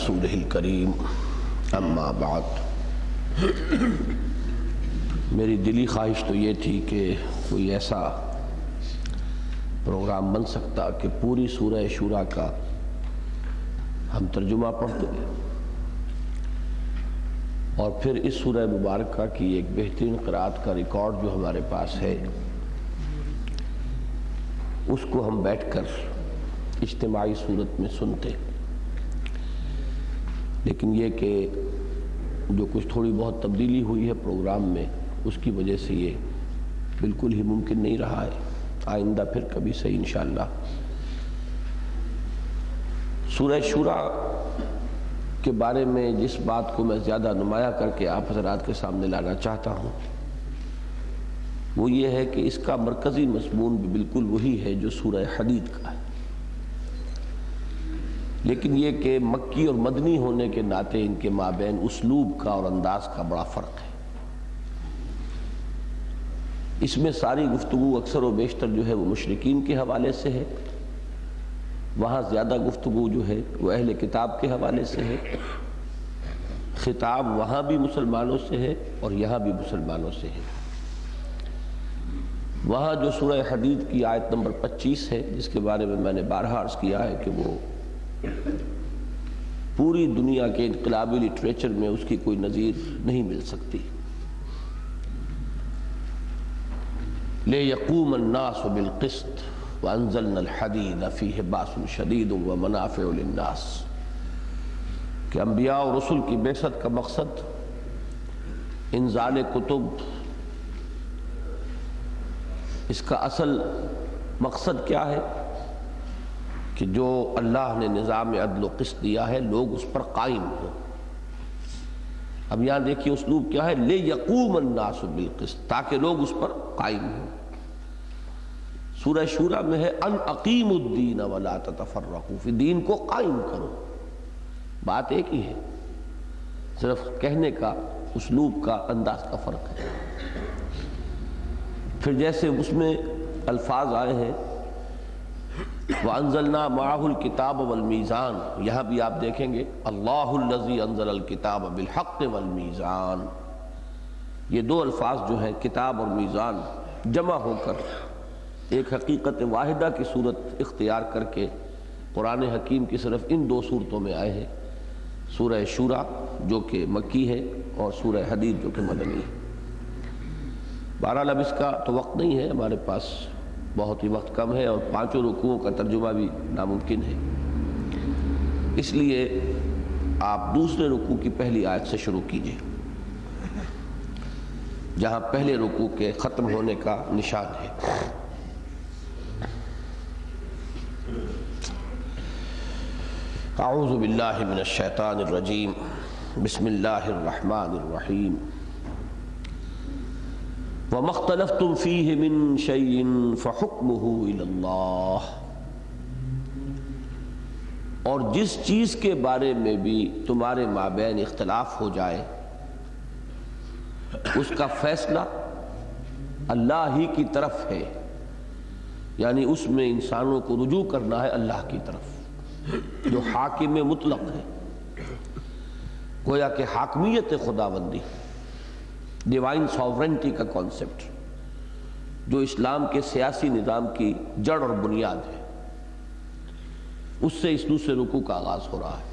رسولہ الکریم اما بعد، میری دلی خواہش تو یہ تھی کہ کوئی ایسا پروگرام بن سکتا کہ پوری سورہ شورا کا ہم ترجمہ پڑھتے اور پھر اس سورہ مبارکہ کی ایک بہترین قرأت کا ریکارڈ جو ہمارے پاس ہے اس کو ہم بیٹھ کر اجتماعی صورت میں سنتے. لیکن یہ کہ جو کچھ تھوڑی بہت تبدیلی ہوئی ہے پروگرام میں، اس کی وجہ سے یہ بالکل ہی ممکن نہیں رہا ہے. آئندہ پھر کبھی سے انشاءاللہ. سورہ شورا کے بارے میں جس بات کو میں زیادہ نمایاں کر کے آپ حضرات کے سامنے لانا چاہتا ہوں وہ یہ ہے کہ اس کا مرکزی مضمون بھی بالکل وہی ہے جو سورہ حدید کا ہے، لیکن یہ کہ مکی اور مدنی ہونے کے ناطے ان کے مابین اسلوب کا اور انداز کا بڑا فرق ہے. اس میں ساری گفتگو اکثر و بیشتر جو ہے وہ مشرکین کے حوالے سے ہے، وہاں زیادہ گفتگو جو ہے وہ اہل کتاب کے حوالے سے ہے. خطاب وہاں بھی مسلمانوں سے ہے اور یہاں بھی مسلمانوں سے ہے. وہاں جو سورہ حدید کی آیت نمبر 25 ہے، جس کے بارے میں نے بارہا عرض کیا ہے کہ وہ پوری دنیا کے انقلابی لٹریچر میں اس کی کوئی نظیر نہیں مل سکتی. لِيَقُومَ النَّاسُ بِالْقِسْطِ وَأَنزَلْنَا الْحَدِيدَ فِيهِ بَأْسٌ شَدِيدٌ وَمَنَافِعُ لِلنَّاسِ کہ انبیاء اور رسل کی بعثت کا مقصد انزال کتب، اس کا اصل مقصد کیا ہے کہ جو اللہ نے نظام عدل و قسط دیا ہے لوگ اس پر قائم ہوں. اب یہاں دیکھیے اسلوب کیا ہے، لِيَقُومَ النَّاسُ بِالْقِسْطِ، تاکہ لوگ اس پر قائم ہوں. سورہ شورا میں ہے ان اقیموا الدین ولا تتفرقوا فی، دین کو قائم کرو. بات ایک ہی ہے، صرف کہنے کا اسلوب کا انداز کا فرق ہے. پھر جیسے اس میں الفاظ آئے ہیں وَأَنزَلْنَا مَعَهُ الْكِتَابَ وَالْمِيزَانَ، یہاں بھی آپ دیکھیں گے اللَّهُ الَّذِي أَنزَلَ الْكِتَابَ بِالْحَقِّ وَالْمِيزَانَ. یہ دو الفاظ جو ہیں کتاب اور میزان جمع ہو کر ایک حقیقت واحدہ کی صورت اختیار کر کے قرآن حکیم کی صرف ان دو صورتوں میں آئے ہیں، سورہ شورا جو کہ مکی ہے اور سورہ حدید جو کہ مدنی ہے. بہرحال اب اس کا تو وقت نہیں ہے ہمارے پاس، بہت ہی وقت کم ہے اور پانچوں رکوعوں کا ترجمہ بھی ناممکن ہے. اس لیے آپ دوسرے رکوع کی پہلی آیت سے شروع کیجئے جہاں پہلے رکوع کے ختم ہونے کا نشان ہے. اعوذ باللہ من الشیطان الرجیم، بسم اللہ الرحمن الرحیم. وَمَا اخْتَلَفْتُمْ فِيهِ مِنْ شَيْءٍ فَحُكْمُهُ إِلَى اللَّهِ، اور جس چیز کے بارے میں بھی تمہارے مابین اختلاف ہو جائے اس کا فیصلہ اللہ ہی کی طرف ہے. یعنی اس میں انسانوں کو رجوع کرنا ہے اللہ کی طرف جو حاکم مطلق ہے. گویا کہ حاکمیت خداوندی، ڈیوائن ساورنٹی کا کانسیپٹ جو اسلام کے سیاسی نظام کی جڑ اور بنیاد ہے، اس سے اس دوسرے رکوع کا آغاز ہو رہا ہے.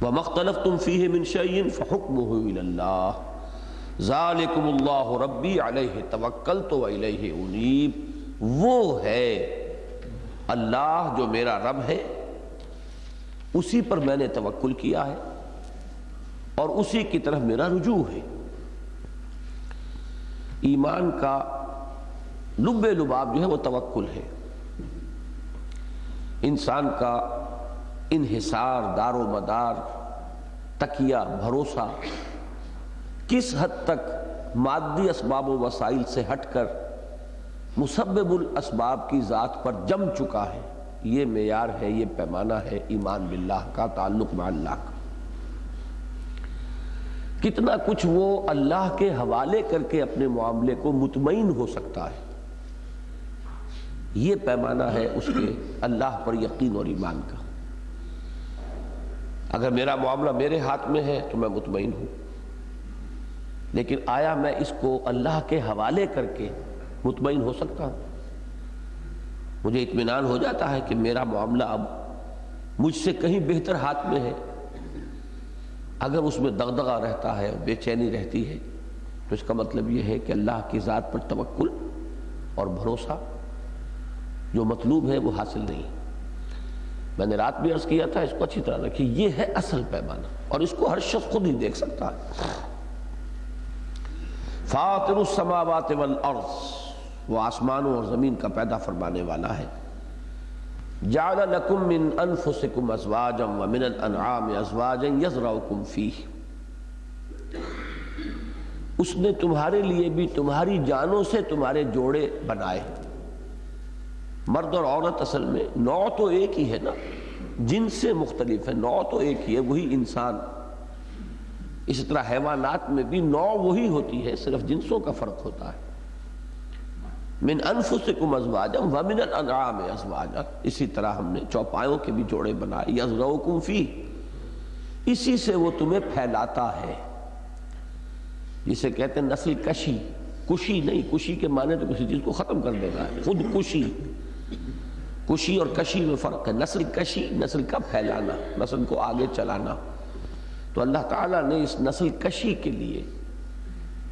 وَمَا اخْتَلَفْتُمْ فِيهِ مِنْ شَيْءٍ فَحُكْمُهُ إِلَى اللَّهِ ذَلِكُمُ اللَّهُ رَبِّي عَلَيْهِ تَوَكَّلْتُ وَإِلَيْهِ أُنِيبُ، وہ ہے اللہ جو میرا رب ہے، اسی پر میں نے توکل کیا ہے اور اسی کی طرف میرا رجوع ہے. ایمان کا لب لباب جو ہے وہ توکل ہے. انسان کا انحصار، دار و مدار، تکیہ، بھروسہ کس حد تک مادی اسباب و وسائل سے ہٹ کر مسبب الاسباب کی ذات پر جم چکا ہے. یہ معیار ہے، یہ پیمانہ ہے ایمان باللہ کا، تعلق مع اللہ کا. کتنا کچھ وہ اللہ کے حوالے کر کے اپنے معاملے کو مطمئن ہو سکتا ہے. یہ پیمانہ ہے اس کے اللہ پر یقین اور ایمان کا. اگر میرا معاملہ میرے ہاتھ میں ہے تو میں مطمئن ہوں، لیکن آیا میں اس کو اللہ کے حوالے کر کے مطمئن ہو سکتا ہوں؟ مجھے اطمینان ہو جاتا ہے کہ میرا معاملہ اب مجھ سے کہیں بہتر ہاتھ میں ہے؟ اگر اس میں دغدغہ رہتا ہے، بے چینی رہتی ہے، تو اس کا مطلب یہ ہے کہ اللہ کی ذات پر توکل اور بھروسہ جو مطلوب ہے وہ حاصل نہیں۔ میں نے رات بھی عرض کیا تھا، اس کو اچھی طرح رکھیے، یہ ہے اصل پیمانہ، اور اس کو ہر شخص خود ہی دیکھ سکتا ہے۔ فاطر السماوات والارض، وہ آسمانوں اور زمین کا پیدا فرمانے والا ہے۔ جعل لکم من انفسکم ازواجا ومن الانعام ازواجا یزرعکم فیہ، اس نے تمہارے لیے بھی تمہاری جانوں سے تمہارے جوڑے بنائے۔ مرد اور عورت اصل میں نوع تو ایک ہی ہے نا، جنس سے مختلف ہے، نوع تو ایک ہی ہے، وہی انسان۔ اسی طرح حیوانات میں بھی نوع وہی ہوتی ہے، صرف جنسوں کا فرق ہوتا ہے۔ من انفسکم ازواجا ومن الانعام ازواجا، اسی طرح ہم نے چوپایوں کے بھی جوڑے بنائے۔ یزرعکم فیہ، اسی سے وہ تمہیں پھیلاتا ہے، جسے کہتے ہیں نسل کشی۔ کشی نہیں، کشی کے معنی تو کسی چیز کو ختم کر دینا ہے، خود کشی۔ کشی اور کشی میں فرق ہے۔ نسل کشی، نسل کا پھیلانا، نسل کو آگے چلانا۔ تو اللہ تعالیٰ نے اس نسل کشی کے لیے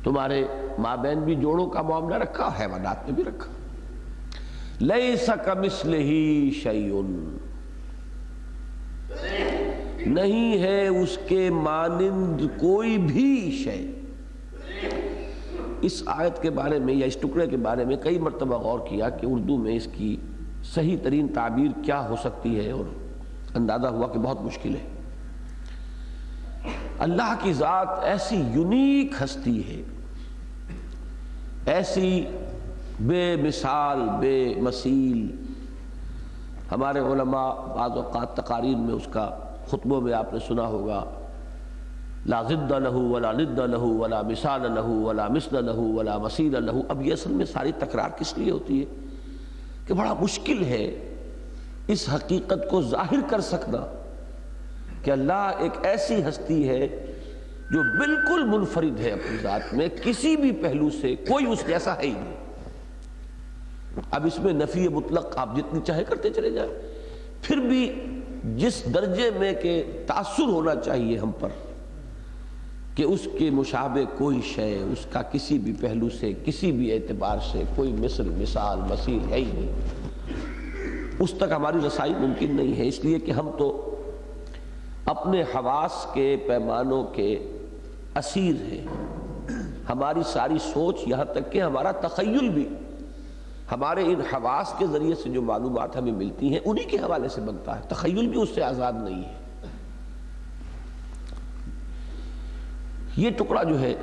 تمہارے مابین بھی جوڑوں کا معاملہ رکھا، حیوانات میں بھی رکھا۔ لیس کمثلہ شیء، نہیں ہے اس کے مانند کوئی بھی شے۔ اس آیت کے بارے میں یا اس ٹکڑے کے بارے میں کئی مرتبہ غور کیا کہ اردو میں اس کی صحیح ترین تعبیر کیا ہو سکتی ہے، اور اندازہ ہوا کہ بہت مشکل ہے۔ اللہ کی ذات ایسی یونیک ہستی ہے، ایسی بے مثال بے مثیل۔ ہمارے علماء بعض اوقات تقاریر میں اس کا خطبوں میں آپ نے سنا ہوگا، لا ضد لہ ولا ند لہ ولا مثال لہ ولا مثل لہ ولا مثیل لہ۔ اب یہ اصل میں ساری تکرار کس لیے ہوتی ہے کہ بڑا مشکل ہے اس حقیقت کو ظاہر کر سکنا کہ اللہ ایک ایسی ہستی ہے جو بالکل منفرد ہے اپنی ذات میں، کسی بھی پہلو سے کوئی اس جیسا ہے ہی نہیں۔ اب اس میں نفی مطلق آپ جتنی چاہے کرتے چلے جائیں، پھر بھی جس درجے میں کہ تاثر ہونا چاہیے ہم پر کہ اس کے مشابہ کوئی شے، اس کا کسی بھی پہلو سے کسی بھی اعتبار سے کوئی مثل مثال مثیل ہے ہی نہیں، اس تک ہماری رسائی ممکن نہیں ہے۔ اس لیے کہ ہم تو اپنے حواس کے پیمانوں کے اسیر ہیں۔ ہماری ساری سوچ، یہاں تک کہ ہمارا تخیل بھی ہمارے ان حواس کے ذریعے سے جو معلومات ہمیں ملتی ہیں انہی کے حوالے سے بنتا ہے، تخیل بھی اس سے آزاد نہیں ہے۔ یہ ٹکڑا جو ہے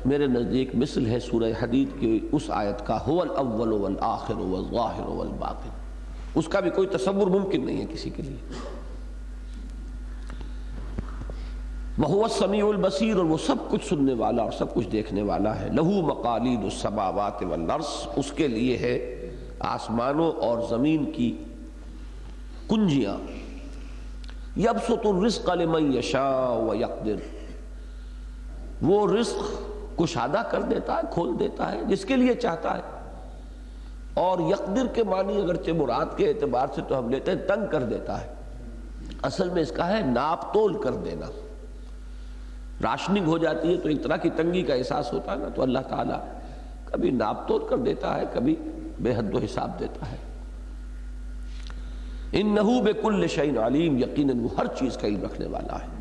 میرے نزدیک مثل ہے سورہ حدید کی اس آیت کا، هو الاول والآخر والظاہر والباطن۔ اس کا بھی کوئی تصور ممکن نہیں ہے کسی کے لیے۔ وَهُوَ السَّمِيعُ الْبَصِيرُ، اور وہ سب کچھ سننے والا اور سب کچھ دیکھنے والا ہے۔ لَهُ مَقَالِيدُ السَّمَاوَاتِ وَالْأَرْضِ، اس کے لیے ہے آسمانوں اور زمین کی کنجیاں۔ يَبْسُطُ الرِّزْقَ لِمَن يَشَاءُ وَيَقْدِرُ، وہ رزق کشادہ کر دیتا ہے، کھول دیتا ہے جس کے لیے چاہتا ہے۔ اور یقدر کے معنی اگرچہ مراد کے اعتبار سے تو ہم لیتے ہیں تنگ کر دیتا ہے، اصل میں اس کا ہے ناپ تول کر دینا۔ راشننگ ہو جاتی ہے تو ایک طرح کی تنگی کا احساس ہوتا ہے نا، تو اللہ تعالیٰ کبھی ناپ تول کر دیتا ہے، کبھی بے حد و حساب دیتا ہے۔ انہ بکل شیء علیم، یقیناً وہ ہر چیز کا علم رکھنے والا ہے۔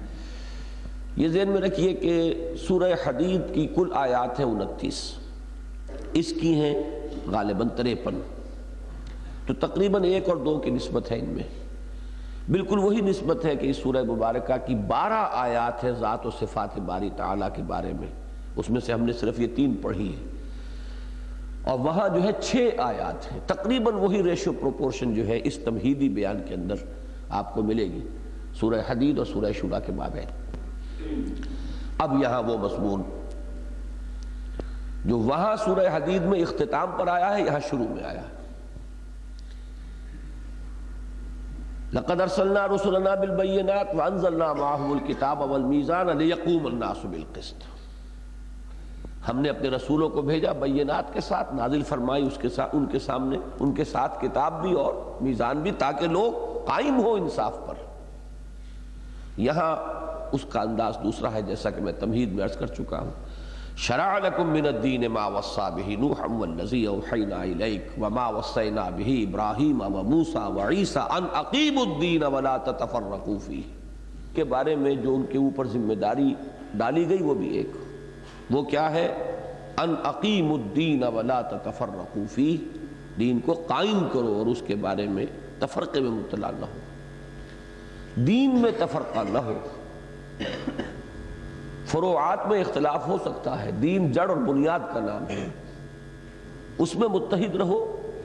یہ ذہن میں رکھیے کہ سورہ حدید کی کل آیات ہیں 29، اس کی ہیں غالباً 53، تو تقریباً 1 اور 2 کی نسبت ہے ان میں۔ بالکل وہی نسبت ہے کہ اس سورہ مبارکہ کی 12 آیات ہیں ذات و صفات باری تعالیٰ کے بارے میں، اس میں سے ہم نے صرف یہ 3 پڑھی ہیں، اور وہاں جو ہے 6 آیات ہیں۔ تقریباً وہی ریشو پروپورشن جو ہے اس تمہیدی بیان کے اندر آپ کو ملے گی سورہ حدید اور سورہ شورى کے مابین۔ اب یہاں وہ مضمون جو وہاں سورہ حدید میں اختتام پر آیا ہے، یہاں شروع میں آیا ہے۔ لقد ارسلنا رسلنا بالبینات وانزلنا معهم الکتاب والمیزان لیقوم الناس بالقسط، ہم نے اپنے رسولوں کو بھیجا بینات کے ساتھ، نازل فرمائی اس کے ساتھ، ان کے سامنے ان کے ساتھ کتاب بھی اور میزان بھی، تاکہ لوگ قائم ہو انصاف پر۔ یہاں اس کا انداز دوسرا ہے، جیسا کہ میں تمہید میں عرض کر چکا ہوں، شرع لکم من الدین ما وصی بہ نوحا والذی اوحینا الیک وما وصینا بہ ابراہیم وموسیٰ وعیسیٰ ان اقیموا الدین ولا تتفرقوا فیہ کے بارے میں جو ان کے اوپر ذمہ داری ڈالی گئی، وہ بھی ایک، وہ کیا ہے؟ ان اقیموا الدین ولا تتفرقوا فیہ، دین کو قائم کرو اور اس کے بارے میں تفرقے میں مبتلا نہ ہو، دین میں تفرقہ نہ ہو۔ فروعات میں اختلاف ہو سکتا ہے، دین جڑ اور بنیاد کا نام ہے، اس میں متحد رہو،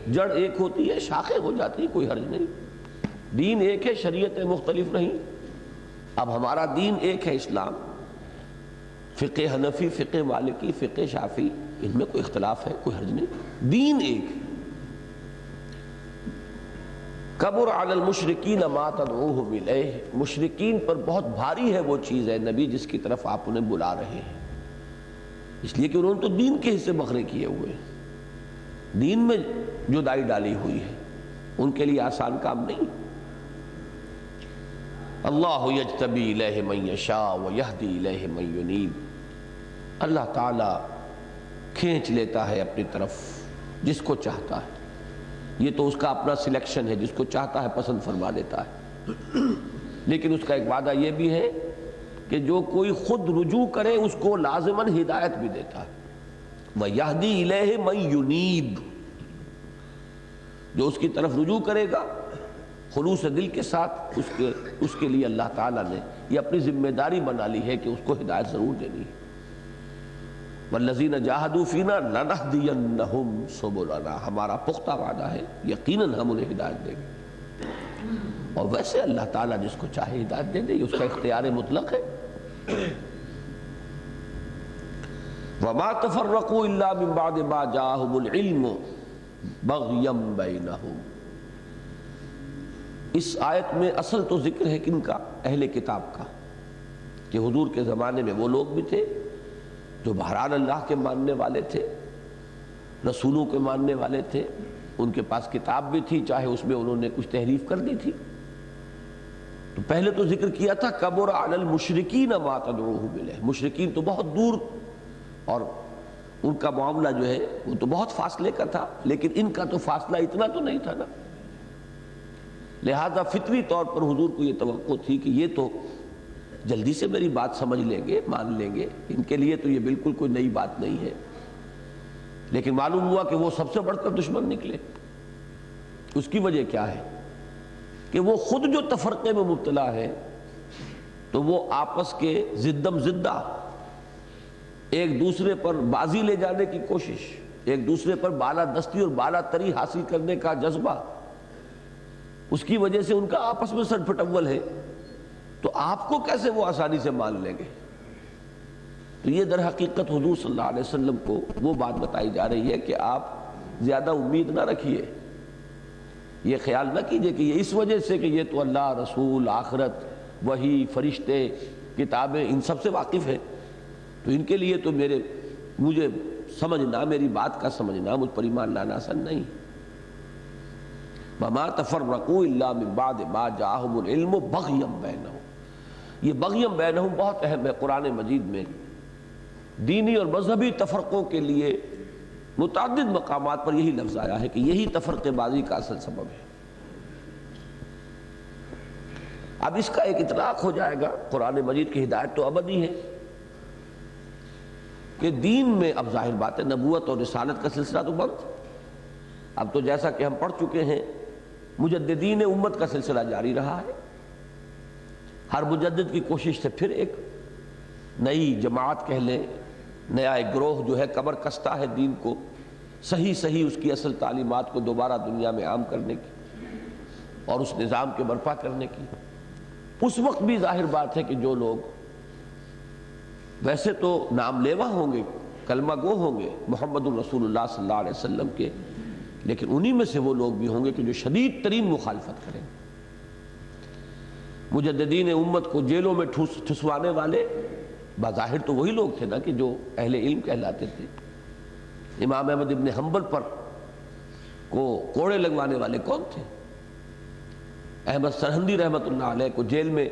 جڑ ایک ہوتی ہے، شاخیں ہو جاتی ہیں، کوئی حرج نہیں، دین ایک ہے، شریعتیں مختلف نہیں۔ اب ہمارا دین ایک ہے اسلام، فقہ حنفی، فقہ مالکی، فقہ شافعی، ان میں کوئی اختلاف ہے، کوئی حرج نہیں، دین ایک ہے۔ کبر علی المشرکین ما تدعوہم الیہ، مشرکین پر بہت بھاری ہے وہ چیز ہے نبی جس کی طرف آپ انہیں بلا رہے ہیں، اس لیے کہ انہوں نے تو دین کے حصے بکھرے کیے ہوئے ہیں، دین میں جدائی ڈالی ہوئی ہے، ان کے لیے آسان کام نہیں۔ اللہ یجتبی الیہ من یشاء ویہدی الیہ من ینیب، اللہ تعالیٰ کھینچ لیتا ہے اپنی طرف جس کو چاہتا ہے، یہ تو اس کا اپنا سلیکشن ہے، جس کو چاہتا ہے پسند فرما دیتا ہے، لیکن اس کا ایک وعدہ یہ بھی ہے کہ جو کوئی خود رجوع کرے اس کو لازماً ہدایت بھی دیتا ہے، وَيَهْدِي إِلَيْهِ مَن يُنِيبُ، جو اس کی طرف رجوع کرے گا خلوص دل کے ساتھ، اس کے لیے اللہ تعالیٰ نے یہ اپنی ذمہ داری بنا لی ہے کہ اس کو ہدایت ضرور دینی ہے۔ والذین جاہدوا فینا لنہدینہم سبلنا، ہمارا پختہ وعدہ ہے یقیناً ہم انہیں ہدایت دیں گے، اور ویسے اللہ تعالیٰ جس کو چاہے ہدایت دے دے، یہ اس کا اختیار مطلق ہے۔ وما تفرقوا الا من بعد ما جاءهم العلم بغیا بینہم، اس آیت میں اصل تو ذکر ہے کن کا؟ اہل کتاب کا، کہ حضور کے زمانے میں وہ لوگ بھی تھے جو بہرحال اللہ کے ماننے والے تھے، رسولوں کے ماننے والے تھے، ان کے پاس کتاب بھی تھی، چاہے اس میں انہوں نے کچھ تحریف کر دی تھی۔ تو پہلے تو ذکر کیا تھا کبر علی المشرکین ما تدعوہم الیہ، مشرکین تو بہت دور اور ان کا معاملہ جو ہے وہ تو بہت فاصلے کا تھا، لیکن ان کا تو فاصلہ اتنا تو نہیں تھا نا، لہذا فطری طور پر حضور کو یہ توقع تھی کہ یہ تو جلدی سے میری بات سمجھ لیں گے، مان لیں گے، ان کے لیے تو یہ بالکل کوئی نئی بات نہیں ہے۔ لیکن معلوم ہوا کہ وہ سب سے بڑھ کر دشمن نکلے۔ اس کی وجہ کیا ہے؟ کہ وہ خود جو تفرقے میں مبتلا ہے، تو وہ آپس کے ضدم ضدہ، ایک دوسرے پر بازی لے جانے کی کوشش، ایک دوسرے پر بالا دستی اور بالا تری حاصل کرنے کا جذبہ، اس کی وجہ سے ان کا آپس میں سر پھٹول ہے، تو آپ کو کیسے وہ آسانی سے مان لیں گے؟ تو یہ در حقیقت حضور صلی اللہ علیہ وسلم کو وہ بات بتائی جا رہی ہے کہ آپ زیادہ امید نہ رکھیے، یہ خیال نہ کیجئے کہ یہ اس وجہ سے کہ یہ تو اللہ، رسول، آخرت، وحی، فرشتے، کتابیں ان سب سے واقف ہے، تو ان کے لیے تو مجھے سمجھنا، میری بات کا سمجھنا، مجھ پر ایمان لانا آسان نہیں۔ وَمَا تَفَرَّقُوا إِلَّا مِن بَعْدِ مَا جَاءَهُمُ الْعِلْمُ بَغْيًا بَيْنَهُمْ، یہ بغیم بینہم بہت اہم ہے قرآن مجید میں، دینی اور مذہبی تفرقوں کے لیے متعدد مقامات پر یہی لفظ آیا ہے کہ یہی تفرقے بازی کا اصل سبب ہے۔ اب اس کا ایک اطلاق ہو جائے گا، قرآن مجید کی ہدایت تو ابدی ہے کہ دین میں اب ظاہر بات ہے نبوت اور رسالت کا سلسلہ تو بند، اب تو جیسا کہ ہم پڑھ چکے ہیں مجددین امت کا سلسلہ جاری رہا ہے، ہر مجدد کی کوشش سے پھر ایک نئی جماعت کہہ لیں، نیا ایک گروہ جو ہے کمر کستا ہے دین کو صحیح اس کی اصل تعلیمات کو دوبارہ دنیا میں عام کرنے کی اور اس نظام کے برپا کرنے کی۔ اس وقت بھی ظاہر بات ہے کہ جو لوگ ویسے تو نام لیوا ہوں گے، کلمہ گو ہوں گے محمد الرسول اللہ صلی اللہ علیہ وسلم کے، لیکن انہی میں سے وہ لوگ بھی ہوں گے کہ جو شدید ترین مخالفت کریں گے، مجددین امت کو جیلوں میں ٹھسوانے والے بظاہر تو وہی لوگ تھے نا کہ جو اہل علم کہلاتے تھے. امام احمد ابن حنبل پر کو کوڑے لگوانے والے کون تھے؟ احمد سرہندی رحمۃ اللہ علیہ کو جیل میں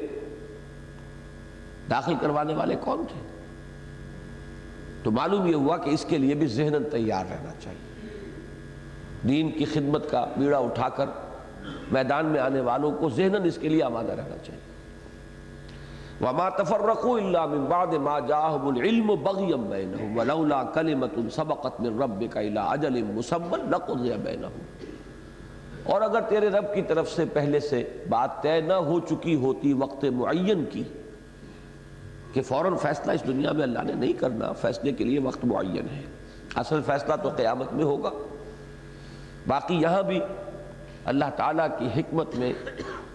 داخل کروانے والے کون تھے؟ تو معلوم یہ ہوا کہ اس کے لیے بھی ذہناً تیار رہنا چاہیے. دین کی خدمت کا بیڑا اٹھا کر میدان میں آنے والوں کو ذہناً اس کے لیے آمادہ رہنا چاہیے. وَمَا تَفَرَّقُوا إِلَّا مِن بَعْدِ مَا جَاءَهُمُ الْعِلْمُ بَغْيًا بَيْنَهُمْ وَلَوْلَا كَلِمَةٌ سَبَقَتْ مِن رَّبِّكَ إِلَىٰ أَجَلٍ مُّسَمًّى لَقُضِيَ بَيْنَهُمْ. اور اگر تیرے رب کی طرف سے پہلے سے بات طے نہ ہو چکی ہوتی وقت معین کی کہ فوراً فیصلہ اس دنیا میں اللہ نے نہیں کرنا، فیصلے کے لیے وقت معین ہے. اصل فیصلہ تو قیامت میں ہوگا. باقی یہاں بھی اللہ تعالیٰ کی حکمت میں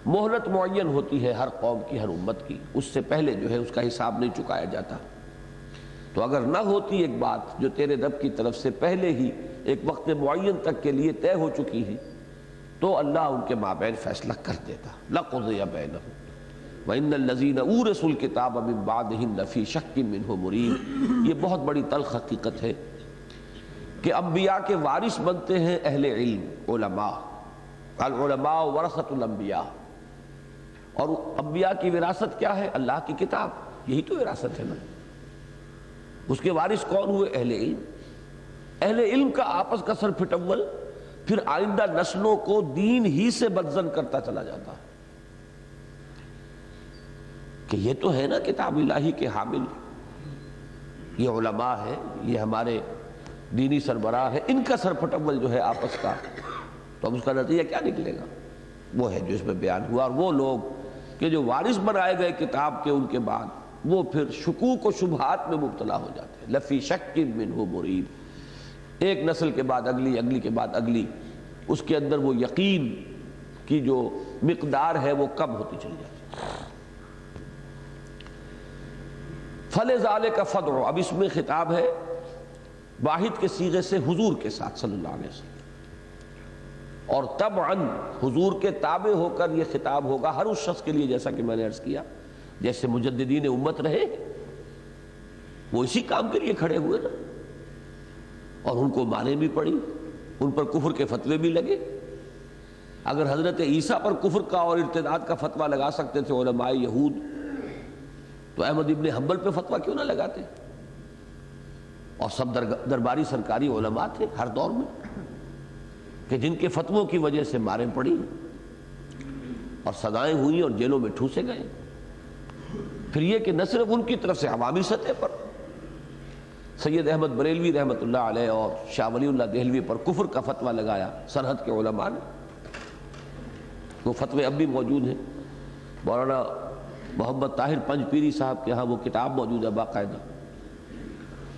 مہلت معین ہوتی ہے ہر قوم کی، ہر امت کی. اس سے پہلے جو ہے اس کا حساب نہیں چکایا جاتا. تو اگر نہ ہوتی ایک بات جو تیرے رب کی طرف سے پہلے ہی ایک وقت معین تک کے لیے طے ہو چکی ہے تو اللہ ان کے مابین فیصلہ کر دیتا. لَقُضِيَ بَيْنَهُمْ وَإِنَّ الَّذِينَ أُورِثُوا الْكِتَابَ مِن بَعْدِهِمْ لَفِي شَكٍّ مِّنْهُ مُرِيبٍ. یہ بہت بڑی تلخ حقیقت ہے کہ انبیاء کے وارث بنتے ہیں اہل علم، علماء. العلماء ورثۃ الانبیاء. اور انبیاء کی وراثت کیا ہے؟ اللہ کی کتاب. یہی تو وراثت ہے نا. اس کے وارث کون ہوئے؟ اہل علم. اہل علم کا آپس کا سر پھٹول پھر آئندہ نسلوں کو دین ہی سے بدزن کرتا چلا جاتا ہے کہ یہ تو ہے نا کتاب الہی کے حامل، یہ علماء ہے، یہ ہمارے دینی سربراہ ہے، ان کا سر پھٹول جو ہے آپس کا، تو اب اس کا نتیجہ کیا نکلے گا؟ وہ ہے جو اس میں بیان ہوا. اور وہ لوگ کہ جو وارث بنائے گئے کتاب کے ان کے بعد وہ پھر شکوک و شبہات میں مبتلا ہو جاتے ہیں. لفی شک منہ مریب. ایک نسل کے بعد اگلی، اگلی کے بعد اگلی، اس کے اندر وہ یقین کی جو مقدار ہے وہ کم ہوتی چلی جاتی ہے. فَلِذَلِكَ فَادْعُ. اب اس میں خطاب ہے واحد کے صیغے سے حضور کے ساتھ صلی اللہ علیہ وسلم، اور طبعاً حضور کے تابع ہو کر یہ خطاب ہوگا ہر اس شخص کے لیے، جیسا کہ میں نے عرض کیا جیسے مجددین امت رہے وہ اسی کام کے لیے کھڑے ہوئے نا، اور ان کو مانیں بھی پڑی، ان پر کفر کے فتوے بھی لگے. اگر حضرت عیسیٰ پر کفر کا اور ارتداد کا فتویٰ لگا سکتے تھے علماء یہود تو احمد ابن حنبل پہ فتویٰ کیوں نہ لگاتے؟ اور سب درباری سرکاری علماء تھے ہر دور میں کہ جن کے فتووں کی وجہ سے ماریں پڑی اور سزائیں ہوئیں اور جیلوں میں ٹھوسے گئے. پھر یہ کہ نہ صرف ان کی طرف سے عوامی سطح پر سید احمد بریلوی رحمۃ اللہ علیہ اور شاہ ولی اللہ دہلوی پر کفر کا فتویٰ لگایا سرحد کے علماء نے. وہ فتوے اب بھی موجود ہیں. مولانا محمد طاہر پنج پیری صاحب کے ہاں وہ کتاب موجود ہے باقاعدہ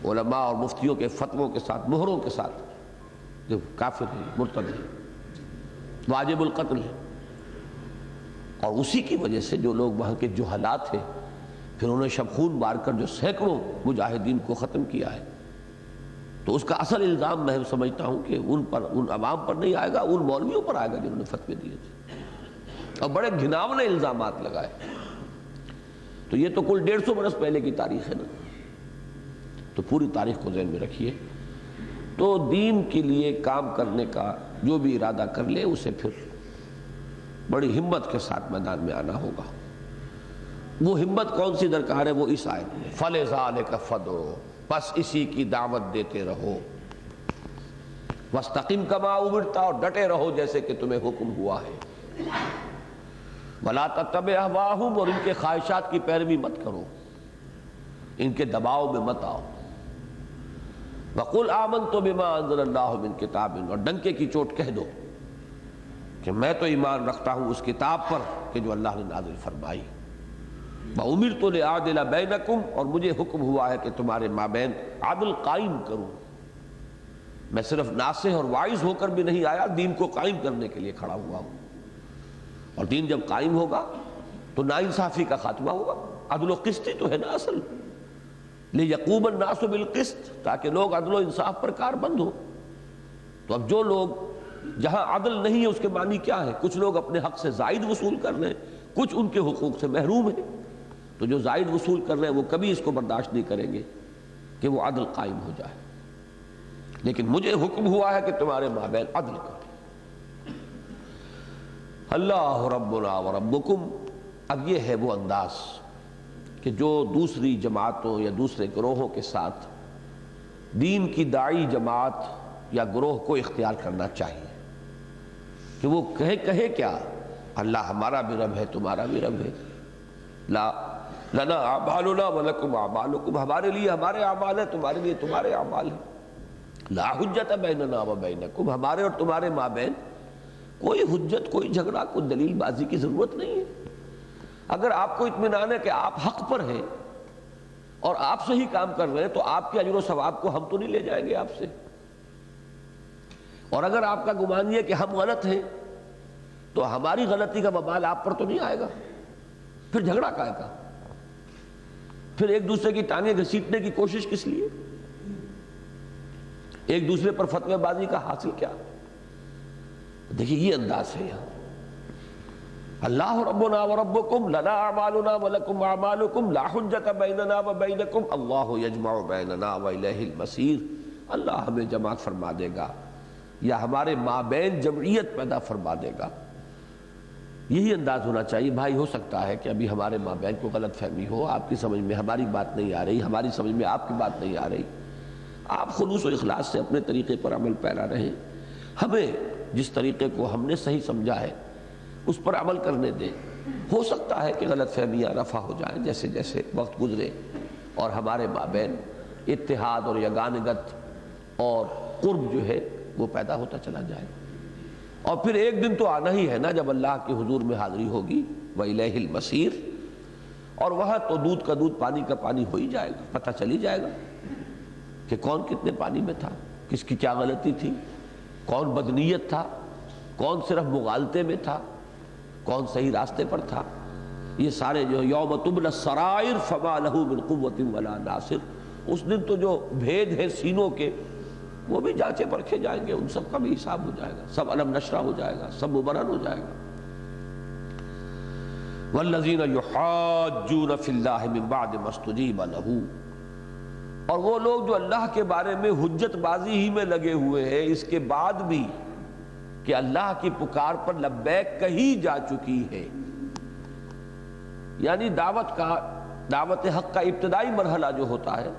علماء اور مفتیوں کے فتووں کے ساتھ، مہروں کے ساتھ، جو کافر ہے، مرتد ہے، واجب القتل ہے. اور اسی کی وجہ سے جو لوگ وہاں کے جہالات تھے پھر انہیں شب خون مار کر جو سینکڑوں مجاہدین کو ختم کیا ہے، تو اس کا اصل الزام میں سمجھتا ہوں کہ ان پر، ان عوام پر نہیں آئے گا، ان مولویوں پر آئے گا جنہوں نے فتوے دیے تھے اور بڑے گھناونے الزامات لگائے. تو یہ تو کل 150 برس پہلے کی تاریخ ہے نا. تو پوری تاریخ کو ذہن میں رکھیے. تو دین کے لیے کام کرنے کا جو بھی ارادہ کر لے اسے پھر بڑی ہمت کے ساتھ میدان میں آنا ہوگا. وہ ہمت کون سی درکار ہے؟ وہ اس آیت میں فَلِذَلِكَ فَادْعُ. بس اسی کی دعوت دیتے رہو. وَاسْتَقِمْ كَمَا أُمِرْتَ. اور ڈٹے رہو جیسے کہ تمہیں حکم ہوا ہے. وَلَا تَتَّبِعْ أَهْوَاءَهُمْ. اور ان کے خواہشات کی پیروی مت کرو، ان کے دباؤ میں مت آؤ. وَقُلْ آمَنْتُ بِمَا أَنزَلَ اللَّهُ مِنْ كِتَابٍ. اور ڈنکے کی چوٹ کہہ دو کہ میں تو ایمان رکھتا ہوں اس کتاب پر کہ جو اللہ نے نازل فرمائی. وَأُمِرْتُ لِأَعْدِلَ بَيْنَكُمْ. اور مجھے حکم ہوا ہے کہ تمہارے مابین عدل قائم کروں. میں صرف ناصح اور واعظ ہو کر بھی نہیں آیا، دین کو قائم کرنے کے لیے کھڑا ہوا ہوں. اور دین جب قائم ہوگا تو ناانصافی کا خاتمہ ہوگا. عدل و قسط تو ہے نا اصل. لِيَقُومَ النَّاسُ بِالْقِسْطِ. تاکہ لوگ عدل و انصاف پر کاربند ہوں. تو اب جو لوگ جہاں عدل نہیں ہے اس کے معنی کیا ہے؟ کچھ لوگ اپنے حق سے زائد وصول کر رہے ہیں، کچھ ان کے حقوق سے محروم ہیں، تو جو زائد وصول کر رہے ہیں وہ کبھی اس کو برداشت نہیں کریں گے کہ وہ عدل قائم ہو جائے، لیکن مجھے حکم ہوا ہے کہ تمہارے مابین عدل کرو۔ اللہ ربنا و ربکم، اب یہ ہے وہ انداز کہ جو دوسری جماعتوں یا دوسرے گروہوں کے ساتھ دین کی داعی جماعت یا گروہ کو اختیار کرنا چاہیے کہ وہ کہے کیا، اللہ ہمارا بھی رب ہے تمہارا بھی رب ہے، لا لنا اعمالنا ولکم اعمالکم، ہمارے لیے ہمارے اعمال ہیں تمہارے لیے تمہارے اعمال ہیں، لا حجت بیننا و بینکم، ہمارے اور تمہارے مابین کوئی حجت، کوئی جھگڑا، کوئی دلیل بازی کی ضرورت نہیں ہے۔ اگر آپ کو اطمینان ہے کہ آپ حق پر ہیں اور آپ صحیح کام کر رہے ہیں تو آپ کے اجر و ثواب کو ہم تو نہیں لے جائیں گے آپ سے، اور اگر آپ کا گمان یہ کہ ہم غلط ہیں تو ہماری غلطی کا وبال آپ پر تو نہیں آئے گا، پھر جھگڑا کائے کا، پھر ایک دوسرے کی ٹانگیں گھسیٹنے کی کوشش کس لیے، ایک دوسرے پر فتوی بازی کا حاصل کیا؟ دیکھیے یہ انداز ہے یہاں، اللہ ربنا و ربکم لنا اعمالنا ولکم اعمالکم لا حجت بیننا و بینکم اللہ یجمع بیننا و الیہ المصیر، اللہ ہمیں جماعت فرما دے گا یا ہمارے مابین جمعیت پیدا فرما دے گا۔ یہی انداز ہونا چاہیے۔ بھائی ہو سکتا ہے کہ ابھی ہمارے مابین کو غلط فہمی ہو، آپ کی سمجھ میں ہماری بات نہیں آ رہی، ہماری سمجھ میں آپ کی بات نہیں آ رہی، آپ خلوص و اخلاص سے اپنے طریقے پر عمل پیرا رہیں، ہمیں جس طریقے کو ہم نے صحیح سمجھا ہے اس پر عمل کرنے دیں۔ ہو سکتا ہے کہ غلط فہمیاں رفع ہو جائیں جیسے جیسے وقت گزرے اور ہمارے مابین اتحاد اور یگانگت اور قرب جو ہے وہ پیدا ہوتا چلا جائے، اور پھر ایک دن تو آنا ہی ہے نا جب اللہ کے حضور میں حاضری ہوگی، وَإِلَيْهِ الْمَصِيرُ، اور وہاں تو دودھ کا دودھ پانی کا پانی ہو ہی جائے گا، پتہ چل ہی جائے گا کہ کون کتنے پانی میں تھا، کس کی کیا غلطی تھی، کون بدنیت تھا، کون صرف مغالطے میں تھا، کون صحیح راستے پر تھا۔ یہ سارے جو یوم تبلی السرائر فما لہ من قوۃ ولا ناصر، اس دن تو جو بھید ہیں سینوں کے وہ بھی جانچے پرکھے جائیں گے، ان سب کا بھی حساب ہو جائے گا، سب علم نشرہ ہو جائے گا، سب مبرہن ہو جائے گا۔ والذین یحاجون فی اللہ من بعد ما استجیب لہ، اور وہ لوگ جو اللہ کے بارے میں حجت بازی ہی میں لگے ہوئے ہیں اس کے بعد بھی کہ اللہ کی پکار پر لبیک کہی جا چکی ہے، یعنی دعوت حق کا ابتدائی مرحلہ جو ہوتا ہے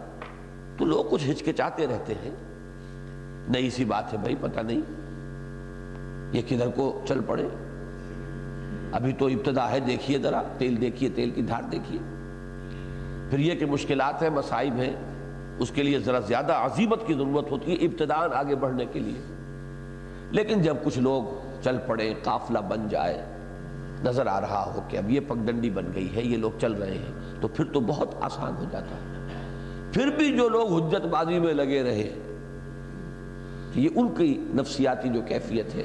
تو لوگ کچھ ہچکچاتے رہتے ہیں، نئی سی بات ہے بھائی، پتہ نہیں یہ کدھر کو چل پڑے، ابھی تو ابتدا ہے، دیکھیے ذرا تیل دیکھیے، تیل کی دھار دیکھیے، پھر یہ کہ مشکلات ہیں، مصائب ہیں، اس کے لیے ذرا زیادہ عزیمت کی ضرورت ہوتی ہے ابتداءً آگے بڑھنے کے لیے، لیکن جب کچھ لوگ چل پڑے، قافلہ بن جائے، نظر آ رہا ہو کہ اب یہ پگڈنڈی بن گئی ہے، یہ لوگ چل رہے ہیں، تو پھر تو بہت آسان ہو جاتا ہے۔ پھر بھی جو لوگ حجت بازی میں لگے رہے، یہ ان کی نفسیاتی جو کیفیت ہے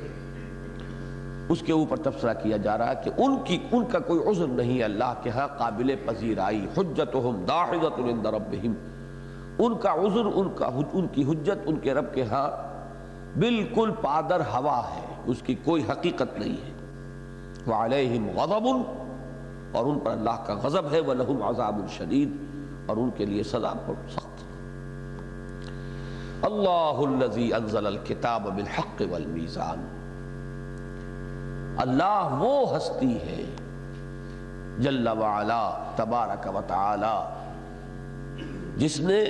اس کے اوپر تبصرہ کیا جا رہا ہے کہ ان کا کوئی عذر نہیں ہے اللہ کے ہاں قابل پذیرائی، حجتہم داحضۃ عند ربہم، ان کا عذر، ان کی حجت ان کے رب کے ہاں بالکل پادر ہوا ہے، اس کی کوئی حقیقت نہیں ہے۔ وعلیہم غضب، اور ان پر اللہ کا غضب ہے، ولہم عذاب شدید، اور ان کے لیے سزا بہت سخت۔ اللہ الذی انزل الکتاب بالحق والمیزان، اللہ وہ ہستی ہے جل وعلا تبارک و تعالی جس نے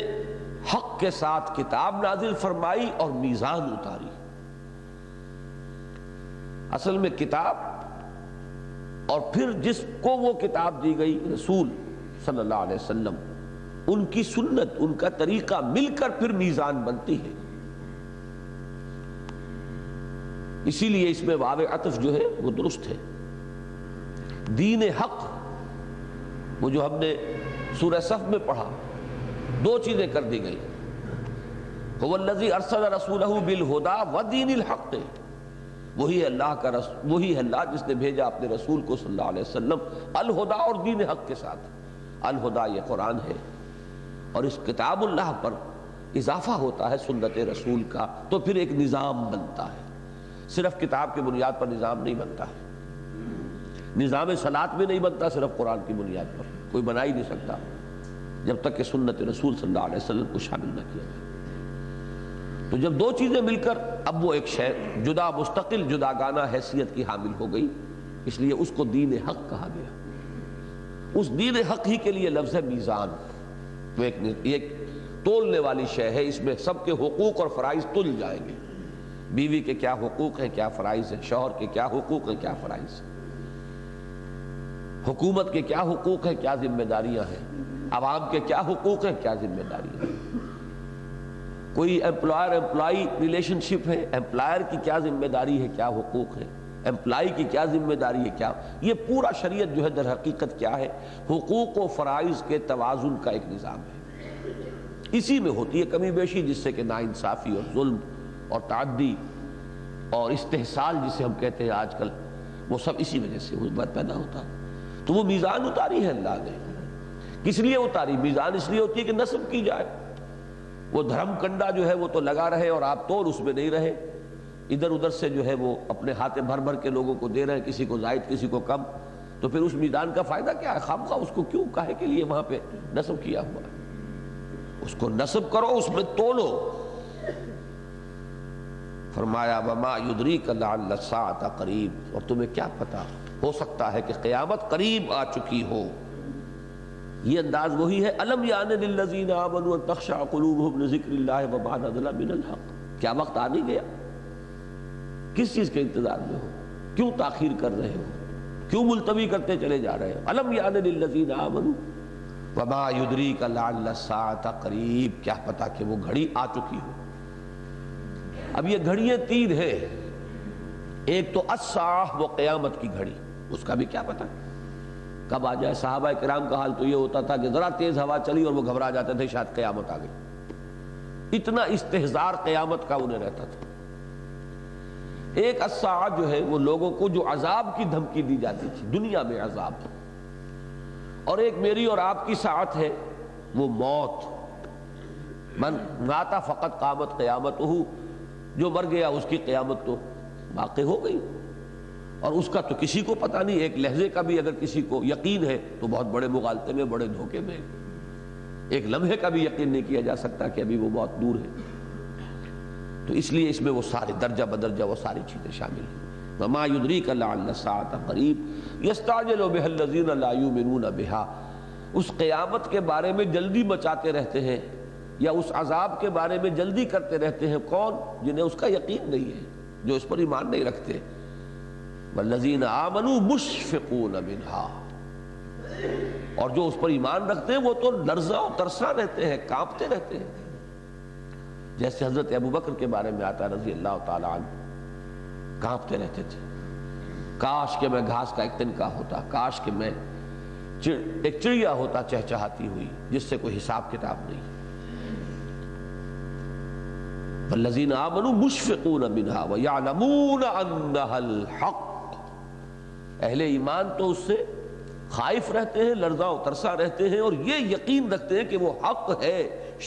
حق کے ساتھ کتاب نازل فرمائی اور میزان اتاری۔ اصل میں کتاب اور پھر جس کو وہ کتاب دی گئی رسول صلی اللہ علیہ وسلم، ان کی سنت، ان کا طریقہ مل کر پھر میزان بنتی ہے۔ اسی لیے اس میں واو عطف جو ہے وہ درست ہے۔ دین حق، وہ جو ہم نے سورہ صف میں پڑھا، دو چیزیں کر دی گئی، هو الذی ارسل رسولہ بالہدی ودین الحق، وہی ہے اللہ کا رسول، وہی ہے اللہ جس نے بھیجا اپنے رسول کو صلی اللہ علیہ وسلم الہدی اور دین حق کے ساتھ۔ الہدی یہ قرآن ہے، اور اس کتاب اللہ پر اضافہ ہوتا ہے سنت رسول کا، تو پھر ایک نظام بنتا ہے، صرف کتاب کی بنیاد پر نظام نہیں بنتا ہے۔ نظام صلاۃ بھی نہیں بنتا صرف قرآن کی بنیاد پر، کوئی بنا ہی نہیں سکتا جب تک کہ سنت رسول صلی اللہ علیہ وسلم کو شامل نہ کیا جائے۔ تو جب دو چیزیں مل کر اب وہ ایک شے جدا مستقل جداگانہ حیثیت کی حامل ہو گئی، اس لیے اس کو دین حق کہا گیا۔ اس دین حق ہی کے لیے لفظ میزان تو ایک تولنے والی شے ہے، اس میں سب کے حقوق اور فرائض تل جائیں گے۔ بیوی کے کیا حقوق ہیں، کیا فرائض ہیں، شوہر کے کیا حقوق ہیں، کیا فرائض ہیں، حکومت کے کیا حقوق ہیں، کیا ذمہ داریاں ہیں، عوام کے کیا حقوق ہیں، کیا ذمہ داریاں ہیں۔ کوئی امپلائر امپلائی ریلیشن شپ ہے، امپلائر کی کیا ذمہ داری ہے، کیا حقوق ہے، امپلائی کی کیا ذمہ داری ہے، کیا یہ پورا شریعت جو ہے در حقیقت کیا ہے، حقوق و فرائض کے توازن کا ایک نظام ہے۔ اسی میں ہوتی ہے کمی بیشی، جس سے کہ ناانصافی اور ظلم اور تعدی اور استحصال جسے ہم کہتے ہیں آج کل، وہ سب اسی وجہ سے پیدا ہوتا ہے۔ تو وہ میزان اتاری ہے اللہ نے۔ کس لیے اتاری؟ میزان اس لیے ہوتی ہے کہ نصب کی جائے۔ وہ دھرم کنڈا جو ہے وہ تو لگا رہے اور آپ تول اس میں نہیں رہے، ادھر ادھر سے جو ہے وہ اپنے ہاتھے بھر بھر کے لوگوں کو دے رہے ہیں، کسی کو زائد کسی کو کم، تو پھر اس میدان کا فائدہ کیا ہے؟ خامخواہ اس کو کیوں کاہے کے لیے وہاں پہ نصب کیا ہوا ہے؟ اس کو نصب کرو، اس میں تولو۔ فرمایا وما یدریک لعل الساعۃ قریب، اور تمہیں کیا پتا، ہو سکتا ہے کہ قیامت قریب آ چکی ہو۔ یہ انداز وہی ہے الم یعن للذین آمنوا ان تخشع قلوبهم لذکر اللہ وما نزل من الحق۔ کیا وقت آ نہیں گیا؟ کس چیز کے انتظار میں ہو؟ کیوں تاخیر کر رہے ہو؟ کیوں ملتوی کرتے چلے جا رہے ہو؟ الم یعن للذین آمنوا وما یدریک لعل الساعۃ قریب، کیا پتا کہ وہ گھڑی آ چکی ہو۔ اب یہ گھڑیاں تین ہیں، ایک تو الساعہ، وہ قیامت کی گھڑی، اس کا بھی کیا پتا کب آ جائے۔ صحابہ کرام کا حال تو یہ ہوتا تھا کہ ذرا تیز ہوا چلی اور وہ گھبرا جاتے تھے شاید قیامت آ گئی، اتنا استحضار قیامت کا انہیں رہتا تھا۔ ایک الساعہ جو ہے وہ لوگوں کو جو عذاب کی دھمکی دی جاتی تھی دنیا میں عذاب، اور ایک میری اور آپ کی ساعت ہے وہ موت۔ من مات فقط قامت قیامتہ، جو مر گیا اس کی قیامت تو واقع ہو گئی، اور اس کا تو کسی کو پتہ نہیں۔ ایک لحظے کا بھی اگر کسی کو یقین ہے تو بہت بڑے مغالطے میں، بڑے دھوکے میں۔ ایک لمحے کا بھی یقین نہیں کیا جا سکتا کہ ابھی وہ بہت دور ہے۔ تو اس لیے اس میں وہ سارے درجہ بدرجہ وہ ساری چیزیں شامل ہیں۔ وما یدریک لعل الساعۃ قریب یستعجل بها الذین لا یؤمنون بها، اس قیامت کے بارے میں جلدی مچاتے رہتے ہیں، یا اس عذاب کے بارے میں جلدی کرتے رہتے ہیں کون؟ جنہیں اس کا یقین نہیں ہے، جو اس پر ایمان نہیں رکھتے۔ والذین آمنوا مشفقون منها، اور جو اس پر ایمان رکھتے ہیں وہ تو لرزاں و ترساں رہتے ہیں، کانپتے رہتے ہیں۔ جیسے حضرت ابوبکر کے بارے میں آتا ہے رضی اللہ تعالی عنہ، کانپتے رہتے تھے، کاش کہ میں گھاس کا ایک تنکا ہوتا، کاش کہ میں ایک چڑیا ہوتا چہچہاتی ہوئی جس سے کوئی حساب کتاب نہیں۔ والذین آمنوا مشفقون منها ویعلمون انها الحق، اہل ایمان تو اس سے خائف رہتے ہیں، لرزاں و ترساں رہتے ہیں، اور یہ یقین رکھتے ہیں کہ وہ حق ہے،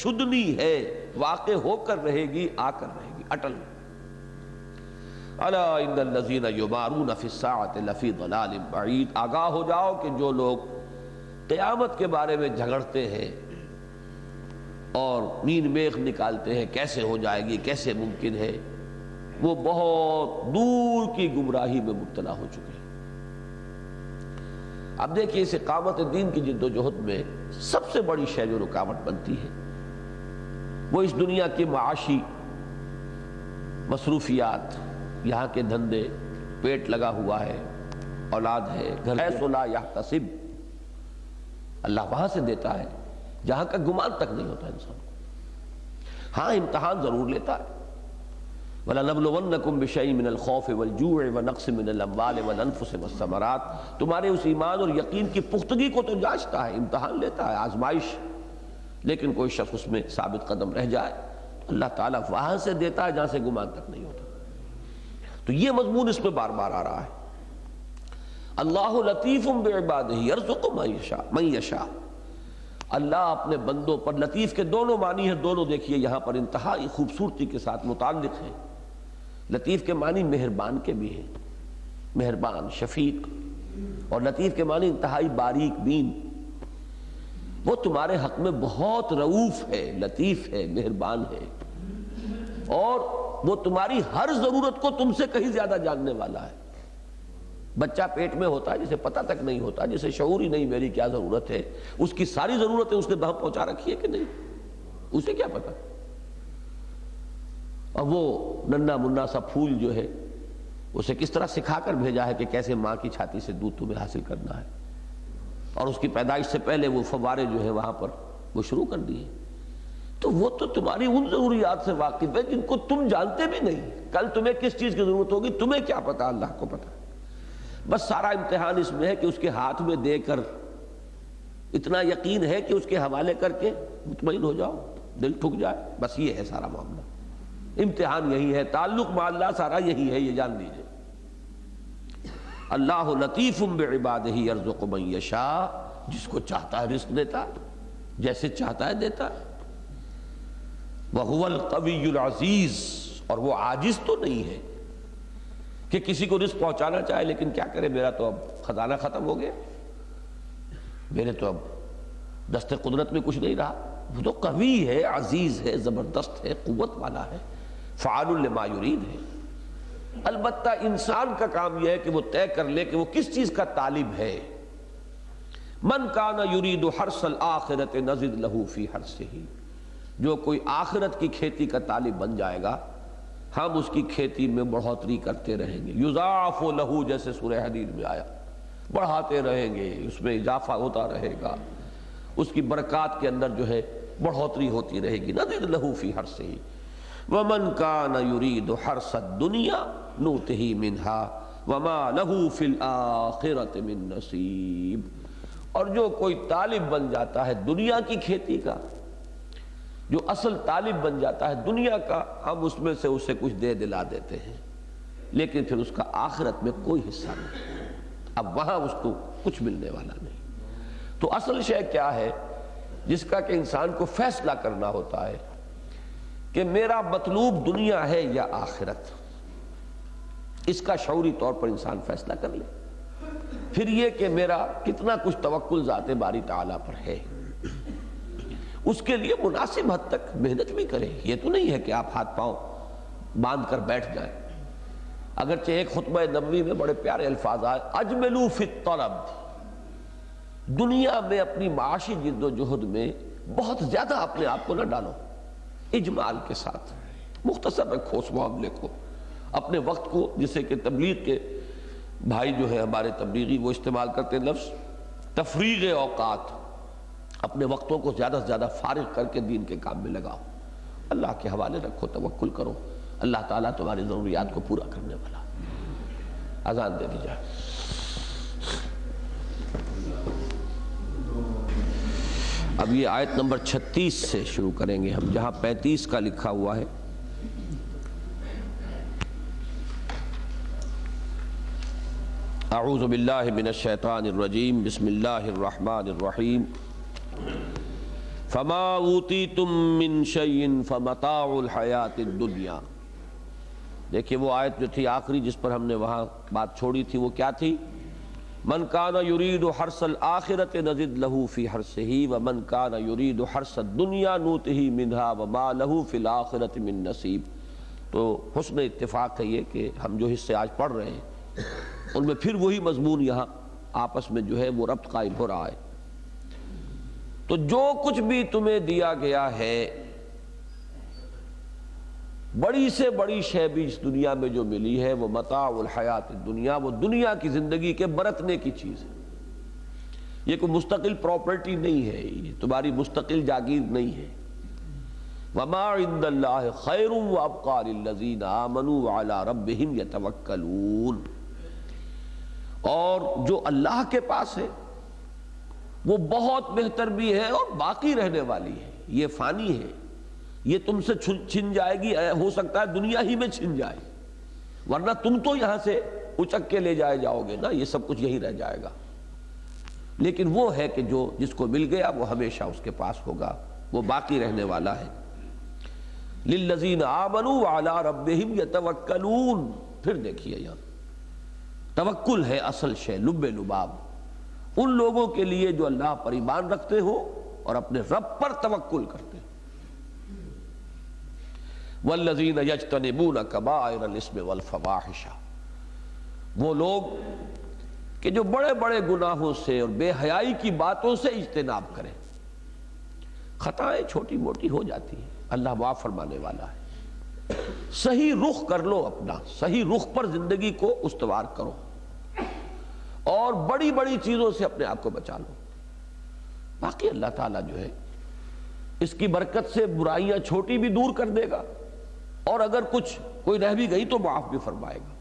شدنی ہے، واقع ہو کر رہے گی، آ کر رہے گی، اٹل۔ الا ان الذین یمارون فی الساعۃ لفی ضلال بعید، آگاہ ہو جاؤ کہ جو لوگ قیامت کے بارے میں جھگڑتے ہیں اور مین میخ نکالتے ہیں کیسے ہو جائے گی، کیسے ممکن ہے، وہ بہت دور کی گمراہی میں مبتلا ہو چکے ہیں۔ اب دیکھیے اس اقامت دین کی جد و جہد میں سب سے بڑی شے جو رکاوٹ بنتی ہے وہ اس دنیا کی معاشی مصروفیات، یہاں کے دھندے، پیٹ لگا ہوا ہے، اولاد ہے، گھر حیث لا یحتسب، اللہ وہاں سے دیتا ہے جہاں کا گمان تک نہیں ہوتا انسان کو۔ ہاں امتحان ضرور لیتا ہے، وَلَنَبْلُوَنَّكُمْ بِشَيْءٍ مِّنَ الْخَوْفِ وَالْجُوعِ وَنَقْصٍ مِّنَ الْأَمْوَالِ وَالْأَنفُسِ وَالثَّمَرَاتِ، تمہارے اس ایمان اور یقین کی پختگی کو تو جانچتا ہے، امتحان لیتا ہے، آزمائش۔ لیکن کوئی شخص اس میں ثابت قدم رہ جائے اللہ تعالیٰ وہاں سے دیتا ہے جہاں سے گمان تک نہیں ہوتا۔ تو یہ مضمون اس میں بار بار آ رہا ہے۔ اللہ لطیف بعبادہ یرزق من یشاء، اللہ اپنے بندوں پر، لطیف کے دونوں معنی ہیں، دونوں دیکھیے یہاں پر انتہائی خوبصورتی کے ساتھ متعلق ہیں۔ لطیف کے معنی مہربان کے بھی ہیں، مہربان، شفیق، اور لطیف کے معنی انتہائی باریک بین، وہ تمہارے حق میں بہت رؤوف ہے، لطیف ہے، مہربان ہے، اور وہ تمہاری ہر ضرورت کو تم سے کہیں زیادہ جاننے والا ہے۔ بچہ پیٹ میں ہوتا ہے جسے پتہ تک نہیں ہوتا، جسے شعور ہی نہیں میری کیا ضرورت ہے، اس کی ساری ضرورتیں اس نے وہاں پہنچا رکھی ہے کہ نہیں، اسے کیا پتا۔ اور وہ ننھا منا سا پھول جو ہے اسے کس طرح سکھا کر بھیجا ہے کہ کیسے ماں کی چھاتی سے دودھ تمہیں حاصل کرنا ہے، اور اس کی پیدائش سے پہلے وہ فوارے جو ہے وہاں پر وہ شروع کر دیے۔ تو وہ تو تمہاری ان ضروریات سے واقف ہے جن کو تم جانتے بھی نہیں، کل تمہیں کس چیز کی ضرورت ہوگی تمہیں کیا پتا، اللہ کو پتا۔ بس سارا امتحان اس میں ہے کہ اس کے ہاتھ میں دے کر اتنا یقین ہے کہ اس کے حوالے کر کے مطمئن ہو جاؤ، دل ٹھک جائے، بس یہ ہے سارا معاملہ۔ امتحان یہی ہے، تعلق مع اللہ سارا یہی ہے، یہ جان لیجئے۔ اللہ لطیف بعبادہ یرزق من یشاء، جس کو چاہتا ہے رزق دیتا، جیسے چاہتا ہے دیتا۔ وَهُوَ الْقَوِيُّ الْعَزِيزُ، اور وہ عاجز تو نہیں ہے کہ کسی کو رزق پہنچانا چاہے لیکن کیا کرے، میرا تو اب خزانہ ختم ہو گیا، میرے تو اب دست قدرت میں کچھ نہیں رہا۔ وہ تو قوی ہے، عزیز ہے، زبردست ہے، قوت والا ہے، فعال لما یرید ہے۔ البتہ انسان کا کام یہ ہے کہ وہ طے کر لے کہ وہ کس چیز کا طالب ہے۔ من کان یرید حرث الآخرۃ نزد لہ فی حرثہ، جو کوئی آخرت کی کھیتی کا طالب بن جائے گا ہم اس کی کھیتی میں بڑھوتری کرتے رہیں گے۔ یضاعف لہ، جیسے سورہ حدید میں آیا، بڑھاتے رہیں گے، اس میں اضافہ ہوتا رہے گا، اس کی برکات کے اندر جو ہے بڑھوتری ہوتی رہے گی۔ نزد لہ فی حرثہ ومن کان یرید حرث الدنیا نؤتہ منہا وما لہ فی الآخرۃ من نصیب، اور جو کوئی طالب بن جاتا ہے دنیا کی کھیتی کا، جو اصل طالب بن جاتا ہے دنیا کا، ہم اس میں سے اسے کچھ دے دلا دیتے ہیں، لیکن پھر اس کا آخرت میں کوئی حصہ نہیں، اب وہاں اس کو کچھ ملنے والا نہیں۔ تو اصل شے کیا ہے جس کا کہ انسان کو فیصلہ کرنا ہوتا ہے کہ میرا مطلوب دنیا ہے یا آخرت، اس کا شعوری طور پر انسان فیصلہ کر لے۔ پھر یہ کہ میرا کتنا کچھ توکل ذات باری تعالیٰ پر ہے، اس کے لیے مناسب حد تک محنت بھی کرے۔ یہ تو نہیں ہے کہ آپ ہاتھ پاؤں باندھ کر بیٹھ جائیں۔ اگرچہ ایک خطبہ نبوی میں بڑے پیارے الفاظ آئے، اجملوا فی الطلب، دنیا میں اپنی معاشی جد و جہد میں بہت زیادہ اپنے آپ کو نہ ڈالو، اجمال کے ساتھ مختصر رکھو اس معاملے کو، اپنے وقت کو، جسے کہ تبلیغ کے بھائی جو ہے ہمارے تبلیغی وہ استعمال کرتے ہیں لفظ تفریغ اوقات، اپنے وقتوں کو زیادہ سے زیادہ فارغ کر کے دین کے کام میں لگاؤ، اللہ کے حوالے رکھو، توکل کرو، اللہ تعالیٰ تمہاری ضروریات کو پورا کرنے والا۔ اذان دے دی جائے۔ اب یہ آیت نمبر 36 سے شروع کریں گے ہم، جہاں 35 کا لکھا ہوا ہے۔ اعوذ باللہ من الشیطان الرجیم، بسم اللہ الرحمن الرحیم۔ فما اوتیتم من شیء فمتاع الحیاۃ الدنیا۔ دیکھیے وہ آیت جو تھی آخری جس پر ہم نے وہاں بات چھوڑی تھی وہ کیا تھی؟ من کان یرید حرث الآخرۃ نزد لہ فی حرثہ ومن کان یرید حرث الدنیا نؤتہ منہا وما لہ فی الآخرۃ من نصیب۔ تو حسن اتفاق ہے یہ کہ ہم جو حصے آج پڑھ رہے ہیں ان میں پھر وہی مضمون یہاں آپس میں جو ہے وہ ربط قائم ہو رہا ہے۔ تو جو کچھ بھی تمہیں دیا گیا ہے، بڑی سے بڑی شے بھی اس دنیا میں جو ملی ہے وہ متاع الحیات الدنیا، وہ دنیا کی زندگی کے برتنے کی چیز ہے۔ یہ کوئی مستقل پراپرٹی نہیں ہے، یہ تمہاری مستقل جاگیر نہیں ہے۔ وما عند اللہ خیر وابقى للذین آمنوا وعلی ربہم یتوکلون، اور جو اللہ کے پاس ہے وہ بہت بہتر بھی ہے اور باقی رہنے والی ہے، یہ فانی ہے، یہ تم سے چھن جائے گی، ہو سکتا ہے دنیا ہی میں چھن جائے، ورنہ تم تو یہاں سے اچک کے لے جائے جاؤ گے نا، یہ سب کچھ یہی رہ جائے گا۔ لیکن وہ ہے کہ جو جس کو مل گیا وہ ہمیشہ اس کے پاس ہوگا، وہ باقی رہنے والا ہے۔ للذین آمنوا وعلی ربہم یتوکلون، پھر دیکھیے یہاں توکل ہے اصل شے، لب لباب ان لوگوں کے لیے جو اللہ پر ایمان رکھتے ہو اور اپنے رب پر توکل کرتے ہیں۔ والذین یجتنبون کبائر الاسم والفواحش، وہ لوگ کہ جو بڑے بڑے گناہوں سے اور بے حیائی کی باتوں سے اجتناب کریں۔ خطائیں چھوٹی موٹی ہو جاتی ہیں، اللہ معاف فرمانے والا ہے۔ صحیح رخ کر لو، اپنا صحیح رخ پر زندگی کو استوار کرو اور بڑی بڑی چیزوں سے اپنے آپ کو بچا لو۔ باقی اللہ تعالیٰ جو ہے اس کی برکت سے برائیاں چھوٹی بھی دور کر دے گا، اور اگر کچھ کوئی رہ بھی گئی تو معاف بھی فرمائے گا۔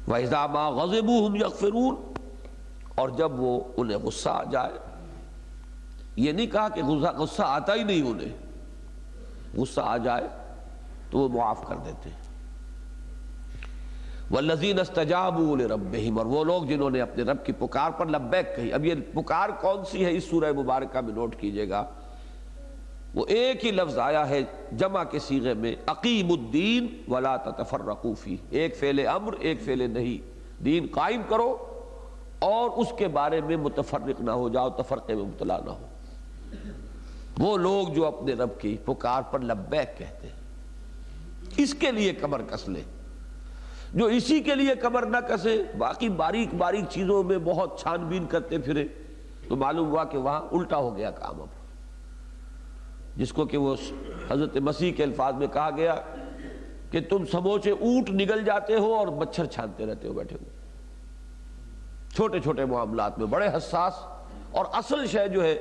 وَإِذَا مَا غَضِبُوا هُمْ يَغْفِرُونَ، اور جب وہ انہیں غصہ آ جائے، یہ نہیں کہا کہ غصہ آتا ہی نہیں، انہیں غصہ آ جائے تو وہ معاف کر دیتے ہیں۔ وَالَّذِينَ اسْتَجَابُوا لِرَبِّهِمْ، اور وہ لوگ جنہوں نے اپنے رب کی پکار پر لبیک کہی۔ اب یہ پکار کون سی ہے اس سورہ مبارکہ میں نوٹ کیجئے گا، وہ ایک ہی لفظ آیا ہے جمع کے صیغے میں، اقیم الدین ولا تتفرقوا فیہ، ایک فعل امر ایک فعل نہی، دین قائم کرو اور اس کے بارے میں متفرق نہ ہو جاؤ، تفرقے میں مبتلا نہ ہو۔ وہ لوگ جو اپنے رب کی پکار پر لبیک کہتے ہیں، اس کے لیے کمر کس لے۔ جو اسی کے لیے کمر نہ کسے، باقی باریک باریک چیزوں میں بہت چھان بین کرتے پھرے، تو معلوم ہوا کہ وہاں الٹا ہو گیا کام۔ اب جس کو کہ وہ حضرت مسیح کے الفاظ میں کہا گیا کہ تم سموچے اونٹ نگل جاتے ہو اور مچھر چھانتے رہتے ہو بیٹھے ہوئے، چھوٹے چھوٹے معاملات میں بڑے حساس، اور اصل شے جو ہے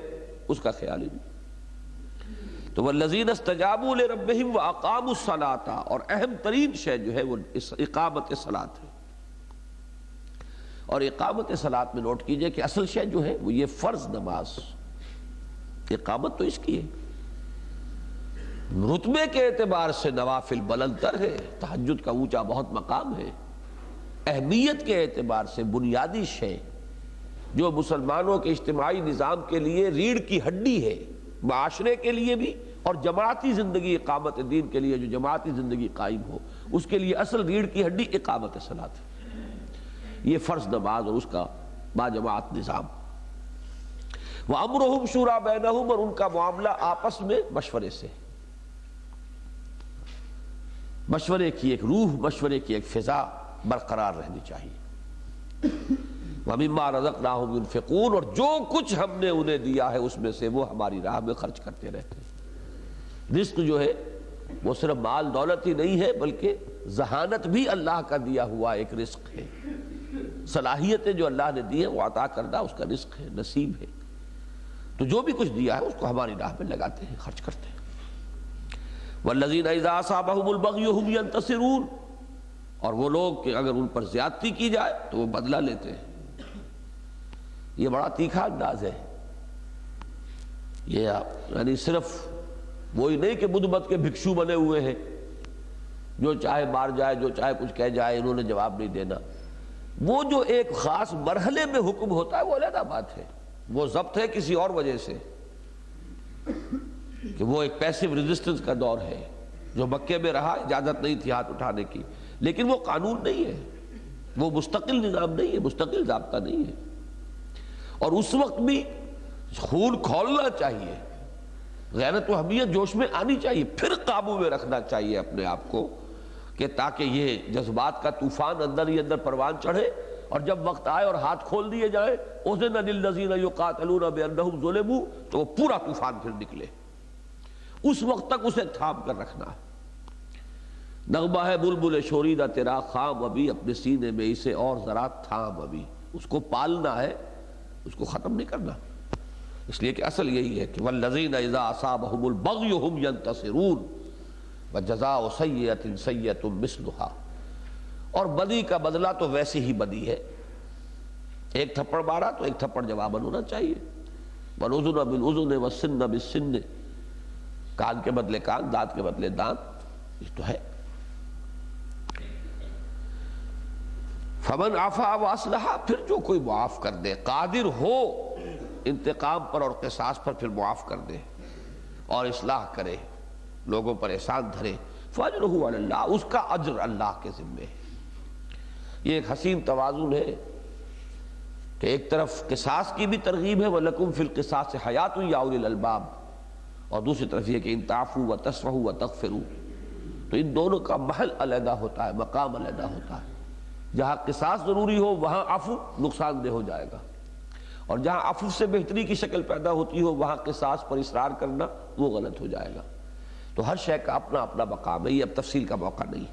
اس کا خیال ہی نہیں۔ تو والذین استجابوا لربہم واقاموا الصلاۃ، اور اہم ترین شے جو ہے وہ اقامت صلاۃ ہے۔ اور اقامت صلاۃ میں نوٹ کیجئے کہ اصل شے جو ہے وہ یہ فرض نماز، اقامت تو اس کی ہے۔ رتبے کے اعتبار سے نوافل بلند تر ہے، تہجد کا اونچا بہت مقام ہے۔ اہمیت کے اعتبار سے بنیادی شے جو مسلمانوں کے اجتماعی نظام کے لیے ریڑھ کی ہڈی ہے، معاشرے کے لیے بھی اور جماعتی زندگی، اقامت دین کے لیے جو جماعتی زندگی قائم ہو، اس کے لیے اصل ریڑھ کی ہڈی اقامت صلاۃ ہے، یہ فرض نماز اور اس کا باجماعت نظام۔ وَأَمْرُهُمْ شُورَىٰ بَيْنَهُمْ، اور ان کا معاملہ آپس میں مشورے سے، مشورے کی ایک روح، مشورے کی ایک فضا برقرار رہنی چاہیے۔ وَمِمَّا رَزَقْنَاهُمْ يُنْفِقُونَ، اور جو کچھ ہم نے انہیں دیا ہے اس میں سے وہ ہماری راہ میں خرچ کرتے رہتے ہیں۔ رزق جو ہے وہ صرف مال دولت ہی نہیں ہے، بلکہ ذہانت بھی اللہ کا دیا ہوا ایک رزق ہے۔ صلاحیتیں جو اللہ نے دی ہیں وہ عطا کردہ اس کا رزق ہے، نصیب ہے۔ تو جو بھی کچھ دیا ہے اس کو ہماری راہ میں لگاتے ہیں، خرچ کرتے ہیں۔ وَالَّذِينَ إِذَا أَصَابَهُمُ الْبَغْيُ هُمْ يَنْتَصِرُونَ، اور وہ لوگ کہ اگر ان پر زیادتی کی جائے تو وہ بدلہ لیتے ہیں۔ یہ بڑا تیکھا انداز ہے، یہ یعنی صرف وہی نہیں کہ بدھ مت کے بھکشو بنے ہوئے ہیں، جو چاہے مار جائے جو چاہے کچھ کہہ جائے انہوں نے جواب نہیں دینا۔ وہ جو ایک خاص مرحلے میں حکم ہوتا ہے وہ علیحدہ بات ہے، وہ ضبط ہے کسی اور وجہ سے، کہ وہ ایک پیسو ریزسٹنس کا دور ہے جو مکے میں رہا، اجازت نہیں تھی ہاتھ اٹھانے کی، لیکن وہ قانون نہیں ہے، وہ مستقل نظام نہیں ہے، مستقل ضابطہ نہیں ہے۔ اور اس وقت بھی خون کھولنا چاہیے، غیرت و حمیت جوش میں آنی چاہیے، پھر قابو میں رکھنا چاہیے اپنے آپ کو، کہ تاکہ یہ جذبات کا طوفان اندر ہی اندر پروان چڑھے، اور جب وقت آئے اور ہاتھ کھول دیے جائیں اذن للذین یقاتلون بانہم ظلموا، تو وہ پورا طوفان پھر نکلے۔ اس وقت تک اسے تھام کر رکھنا ہے۔ نغمہ ہے بلبل شوریدہ تیرا خام ابھی، اپنے سینے میں اسے اور ذرا تھام ابھی، اس کو پالنا ہے، اس کو ختم نہیں کرنا۔ اس لیے کہ اصل یہی ہے کہ والذین اذا اصابہم البغی ہم ینتصرون وجزاء سیئۃ سیئۃ مثلھا، اور بدی کا بدلہ تو ویسے ہی بدی ہے، ایک تھپڑ مارا تو ایک تھپڑ جواباً ہونا چاہیے۔ والاذن بالاذن والسن بالسن، کان کے بدلے کان، دانت کے بدلے دانت، یہ تو ہے۔ فمن عفا واصلح، پھر جو کوئی معاف کر دے، قادر ہو انتقام پر اور قصاص پر، پھر معاف کر دے اور اصلاح کرے، لوگوں پر احسان دھرے، فاجرہ علی اللہ، اس کا اجر اللہ کے ذمے ہے۔ یہ ایک حسین توازن ہے کہ ایک طرف قصاص کی بھی ترغیب ہے وَلَكُمْ فِي الْقِصَاصِ حَيَاةٌ يَا أُولِي الْأَلْبَابِ، اور دوسری طرف یہ کہ ان تعفوا وتصفحوا وتغفروا، تو ان دونوں کا محل علیحدہ ہوتا ہے، مقام علیحدہ ہوتا ہے۔ جہاں قصاص ضروری ہو وہاں عفو نقصان دہ ہو جائے گا، اور جہاں عفو سے بہتری کی شکل پیدا ہوتی ہو وہاں قصاص پر اصرار کرنا وہ غلط ہو جائے گا۔ تو ہر شے کا اپنا اپنا مقام ہے، یہ اب تفصیل کا موقع نہیں۔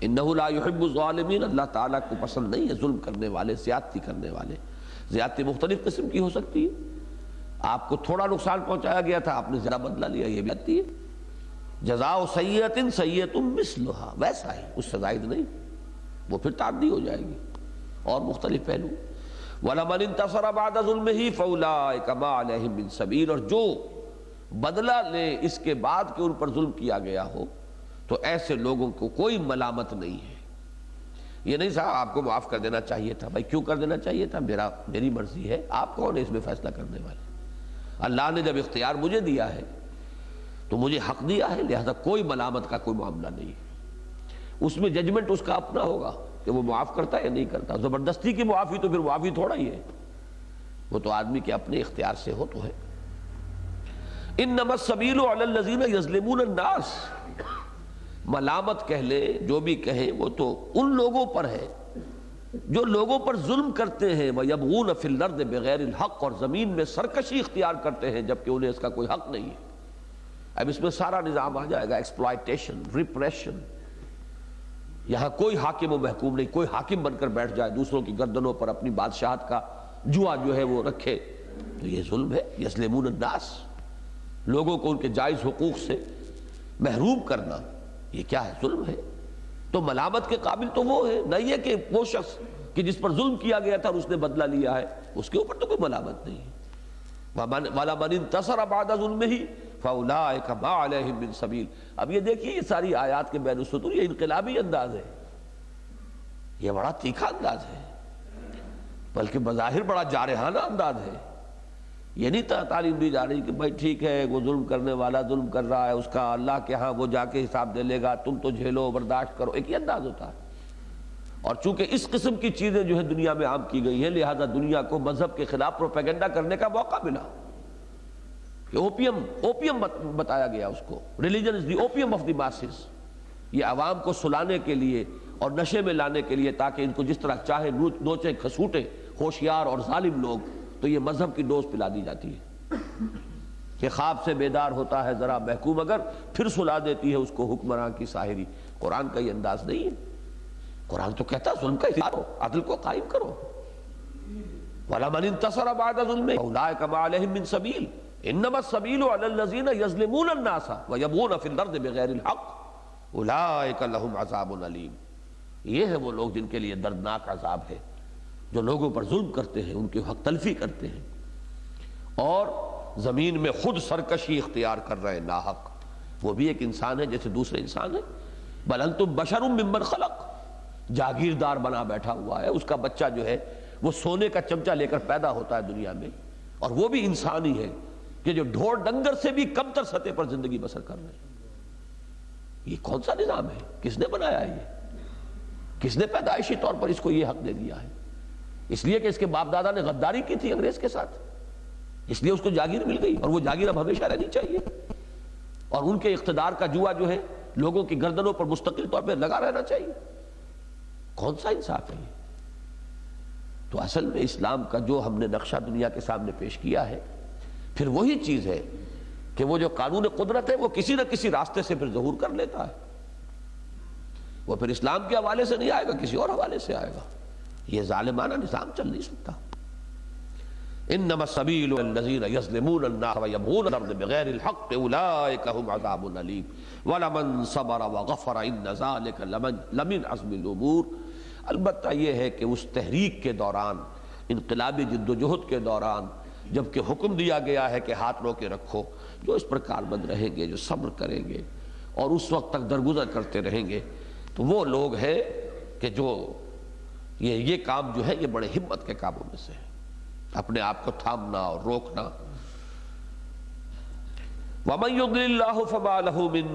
انہ لا يحب الظالمین، اللہ تعالیٰ کو پسند نہیں ہے ظلم کرنے والے، زیادتی کرنے والے۔ زیادتی مختلف قسم کی ہو سکتی ہے، آپ کو تھوڑا نقصان پہنچایا گیا تھا، آپ نے زیادہ بدلہ لیا، یہ بھی آتی ہے۔ جزاء سیئۃ سیئۃ مثلھا، ویسا ہی، اس سے زائد نہیں، وہ پھر تعدی ہو جائے گی۔ اور مختلف پہلو، وَلَمَنِ انتَصَرَ بَعْدَ ظُلْمِهِ فَأُولَٰئِكَ مَا عَلَيْهِم مِّن سَبِيلٍ، اور جو بدلہ لے اس کے بعد کہ ان پر ظلم کیا گیا ہو تو ایسے لوگوں کو کوئی ملامت نہیں ہے۔ یہ نہیں صاحب آپ کو معاف کر دینا چاہیے تھا، بھائی کیوں کر دینا چاہیے تھا؟ میری مرضی ہے، آپ کون ہے اس میں فیصلہ کرنے والے؟ اللہ نے جب اختیار مجھے دیا ہے تو مجھے حق دیا ہے، لہذا کوئی ملامت کا کوئی معاملہ نہیں ہے۔ اس میں ججمنٹ اس کا اپنا ہوگا کہ وہ معاف کرتا ہے یا نہیں کرتا۔ زبردستی کی معافی تو پھر معافی تھوڑا ہی ہے، وہ تو آدمی کے اپنے اختیار سے ہو تو ہے۔ انما السبیل علی الذین یظلمون الناس، ملامت کہہ لے جو بھی کہیں وہ تو ان لوگوں پر ہے جو لوگوں پر ظلم کرتے ہیں، وَيَبْغُونَ فِي الْأَرْضِ بِغَيْرِ الْحَقِّ، اور زمین میں سرکشی اختیار کرتے ہیں جبکہ انہیں اس کا کوئی حق نہیں ہے۔ اب اس میں سارا نظام آ جائے گا، ایکسپلائٹیشن، ریپریشن۔ یہاں کوئی حاکم و محکوم نہیں، کوئی حاکم بن کر بیٹھ جائے دوسروں کی گردنوں پر اپنی بادشاہت کا جوا جو ہے وہ رکھے، تو یہ ظلم ہے۔ یظلمون الناس، لوگوں کو ان کے جائز حقوق سے محروم کرنا، یہ کیا ہے؟ ظلم ہے۔ تو ملامت کے قابل تو وہ ہے، نہیں ہے کہ وہ شخص کہ جس پر ظلم کیا گیا تھا اور اس نے بدلہ لیا ہے، اس کے اوپر تو کوئی ملامت نہیں ہے۔ وَلَمَنِ انتَصَرَ بَعْدَ ظُلْمِهِ فَأُولَٰئِكَ مَا عَلَيْهِم مِّن سَبِيلٍ۔ اب یہ دیکھیے یہ ساری آیات کے بین السطور یہ انقلابی انداز ہے، یہ بڑا تیکھا انداز ہے، بلکہ بظاہر بڑا جارحانہ انداز ہے۔ یہ نہیں تعلیم دی جا رہی کہ بھائی ٹھیک ہے وہ ظلم کرنے والا ظلم کر رہا ہے، اس کا اللہ کے ہاں وہ جا کے حساب دے لے گا، تم تو جھیلو برداشت کرو، ایک یہ انداز ہوتا ہے۔ اور چونکہ اس قسم کی چیزیں جو ہے دنیا میں عام کی گئی ہیں، لہذا دنیا کو مذہب کے خلاف پروپیگنڈا کرنے کا موقع ملا کہ اوپیم بتایا گیا اس کو، religion is the opium of the masses, یہ عوام کو سلانے کے لیے اور نشے میں لانے کے لیے تاکہ ان کو جس طرح چاہے نوچے کھسوٹے ہوشیار اور ظالم لوگ، تو یہ مذہب کی ڈوز پلا دی جاتی ہے کہ خواب سے بیدار ہوتا ہے ذرا محکوم اگر، پھر سلا دیتی ہے اس کو حکمراں کی ساحری۔ قرآن کا یہ انداز نہیں ہے، قرآن تو کہتا ہے ظلم کا اظہار کرو، عدل کو قائم کرو۔ وَلَمَنِ انتَصَرَ بَعْدَ ظُلْمِهِ فَأُولَٰئِكَ مَا عَلَيْهِم مِّن سَبِيلٍ إِنَّمَا السَّبِيلُ عَلَى الَّذِينَ يَظْلِمُونَ النَّاسَ وَيَبْغُونَ فِي الْأَرْضِ بِغَيْرِ الْحَقِّ أُولَٰئِكَ لَهُمْ عَذَابٌ أَلِيمٌ۔ یہ ہے وہ لوگ جن کے لیے دردناک عذاب ہے، جو لوگوں پر ظلم کرتے ہیں، ان کی حق تلفی کرتے ہیں اور زمین میں خود سرکشی اختیار کر رہے ہیں ناحق۔ وہ بھی ایک انسان ہے جیسے دوسرے انسان ہے۔ بل انتم بشر ممن خلق، جاگیردار بنا بیٹھا ہوا ہے، اس کا بچہ جو ہے وہ سونے کا چمچہ لے کر پیدا ہوتا ہے دنیا میں، اور وہ بھی انسان ہی ہے کہ جو ڈھور ڈنگر سے بھی کم تر سطح پر زندگی بسر کر رہے ہیں۔ یہ کون سا نظام ہے؟ کس نے بنایا ہے؟ یہ کس نے پیدائشی طور پر اس کو یہ حق دے دیا ہے؟ اس لیے کہ اس کے باپ دادا نے غداری کی تھی انگریز کے ساتھ، اس لیے اس کو جاگیر مل گئی، اور وہ جاگیر اب ہمیشہ رہنی چاہیے، اور ان کے اقتدار کا جوا جو ہے لوگوں کی گردنوں پر مستقل طور پہ لگا رہنا چاہیے۔ کون سا انصاف ہے یہ؟ تو اصل میں اسلام کا جو ہم نے نقشہ دنیا کے سامنے پیش کیا ہے، پھر وہی چیز ہے کہ وہ جو قانون قدرت ہے وہ کسی نہ کسی راستے سے پھر ظہور کر لیتا ہے، وہ پھر اسلام کے حوالے سے نہیں آئے گا، کسی اور حوالے سے آئے گا۔ یہ ظالمانہ نظام چل نہیں سکتا۔ انما السبیل الذین یظلمون الناس ویبغون الارض بغیر الحق اولئک هم عذاب علیم ولمن صبر وغفر ان ذلک لمن عزم الامور۔ البتہ یہ ہے کہ اس تحریک کے دوران، انقلابی جد و جہد کے دوران، جبکہ حکم دیا گیا ہے کہ ہاتھ روکے رکھو، جو اس پر کاربند رہیں گے، جو صبر کریں گے اور اس وقت تک درگزر کرتے رہیں گے، تو وہ لوگ ہیں کہ جو یہ کام جو ہے یہ بڑے ہمت کے کاموں میں سے ہے، اپنے آپ کو تھامنا اور روکنا۔ وَمَن يُضْلِلِ اللَّهُ فَمَا لَهُ مِن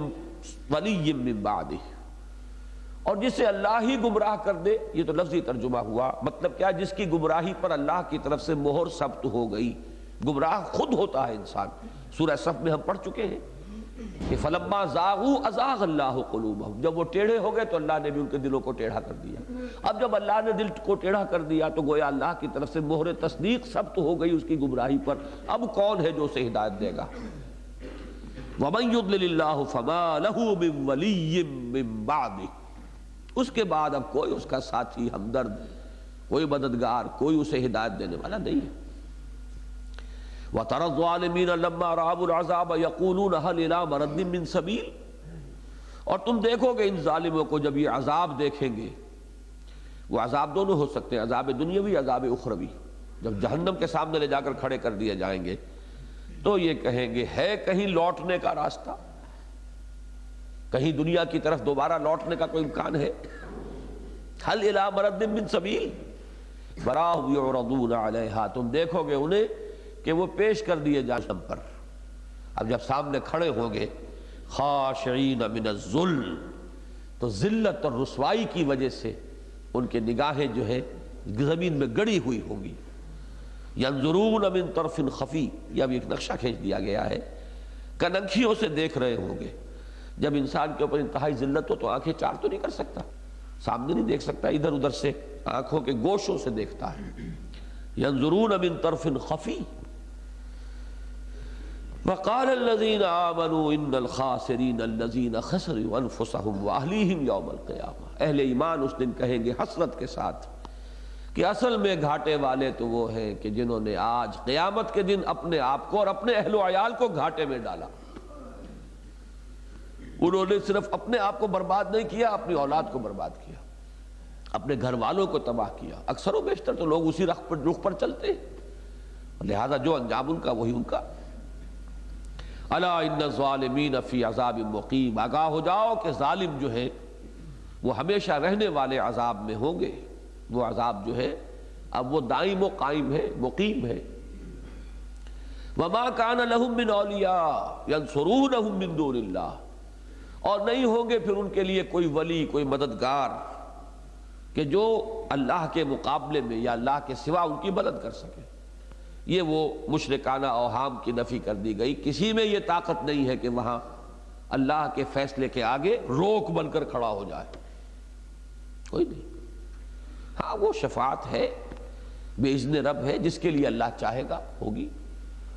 وَلِيٍّ مِّن بَعْدِهِ، اور جسے اللہ ہی گمراہ کر دے، یہ تو لفظی ترجمہ ہوا، مطلب کیا؟ جس کی گمراہی پر اللہ کی طرف سے مہر ثبت ہو گئی۔ گمراہ خود ہوتا ہے انسان، سورہ صف میں ہم پڑھ چکے ہیں کہ فلما زاغوا ازاغ اللہ قلوبہم، جب وہ ٹیڑھے ہو گئے تو اللہ نے بھی ان کے دلوں کو ٹیڑھا کر دیا۔ اب جب اللہ نے دل کو ٹیڑھا کر دیا تو گویا اللہ کی طرف سے مہر تصدیق ثبت ہو گئی اس کی گمراہی پر، اب کون ہے جو اسے ہدایت دے گا؟ وَمَن يُضْلِلِ اللَّهُ فَمَا لَهُ مِن وَلِيٍّ مِّن بَعْدِهِ، اس کے بعد اب کوئی اس کا ساتھی، ہمدرد، کوئی مددگار، کوئی اسے ہدایت دینے والا نہیں ہے۔ وَتَرَى الظَّالِمِينَ لَمَّا رَأَوُا الْعَذَابَ يَقُولُونَ هَلْ إِلَىٰ مَرَدٍ مِّن سَبِيلٍ، اور تم دیکھو گے ان ظالموں کو جب یہ عذاب دیکھیں گے، وہ عذاب دونوں ہو سکتے ہیں، عذاب دنیاوی، عذاب اخروی۔ جب جہنم کے سامنے لے جا کر کھڑے کر دیے جائیں گے تو یہ کہیں گے ہے کہیں لوٹنے کا راستہ، کہیں دنیا کی طرف دوبارہ لوٹنے کا کوئی امکان ہے؟ هَلْ إِلَىٰ مَرَدٍ مِّن سَبِيلٍ وَرَاهُمْ يُعْرَضُونَ عَلَيْهَا، تم دیکھو گے انہیں کہ وہ پیش کر دیے جہنم پر۔ اب جب سامنے کھڑے ہوں گے خاشعین من الذل، تو ذلت اور رسوائی کی وجہ سے ان کے نگاہیں جو ہے زمین میں گڑی ہوئی ہوں گی۔ ینظرون من طرف خفی، یہ اب ایک نقشہ کھینچ دیا گیا ہے، کنکھیوں سے دیکھ رہے ہوں گے۔ جب انسان کے اوپر انتہائی ذلت ہو تو آنکھیں چار تو نہیں کر سکتا، سامنے نہیں دیکھ سکتا، ادھر ادھر سے آنکھوں کے گوشوں سے دیکھتا ہے۔ ینظرون من طرف خفی وقال الذين آمنوا ان الخاسرین الذين خسروا انفسهم واهليهم يوم القیامہ، اہل ایمان اس دن کہیں گے حسرت کے ساتھ کہ اصل میں گھاٹے والے تو وہ ہیں کہ جنہوں نے آج قیامت کے دن اپنے آپ کو اور اپنے اہل و عیال کو گھاٹے میں ڈالا۔ انہوں نے صرف اپنے آپ کو برباد نہیں کیا، اپنی اولاد کو برباد کیا، اپنے گھر والوں کو تباہ کیا۔ اکثر و بیشتر تو لوگ اسی رخ پر چلتے ہیں، لہذا جو انجام ان کا وہی ان کا۔ الا ان الظالمین فی عذاب مقیم، آگاہ ہو جاؤ کہ ظالم جو ہے وہ ہمیشہ رہنے والے عذاب میں ہوں گے۔ وہ عذاب جو ہے اب وہ دائم و قائم ہے، مقیم ہے۔ وما کان لہم من اولیاء ینصرونہم من دون اللہ، اور نہیں ہوں گے پھر ان کے لیے کوئی ولی، کوئی مددگار کہ جو اللہ کے مقابلے میں یا اللہ کے سوا ان کی مدد کر سکے۔ یہ وہ مشرکانہ اوہام کی نفی کر دی گئی، کسی میں یہ طاقت نہیں ہے کہ وہاں اللہ کے فیصلے کے آگے روک بن کر کھڑا ہو جائے، کوئی نہیں۔ ہاں وہ شفاعت ہے، باذن رب ہے، جس کے لیے اللہ چاہے گا ہوگی،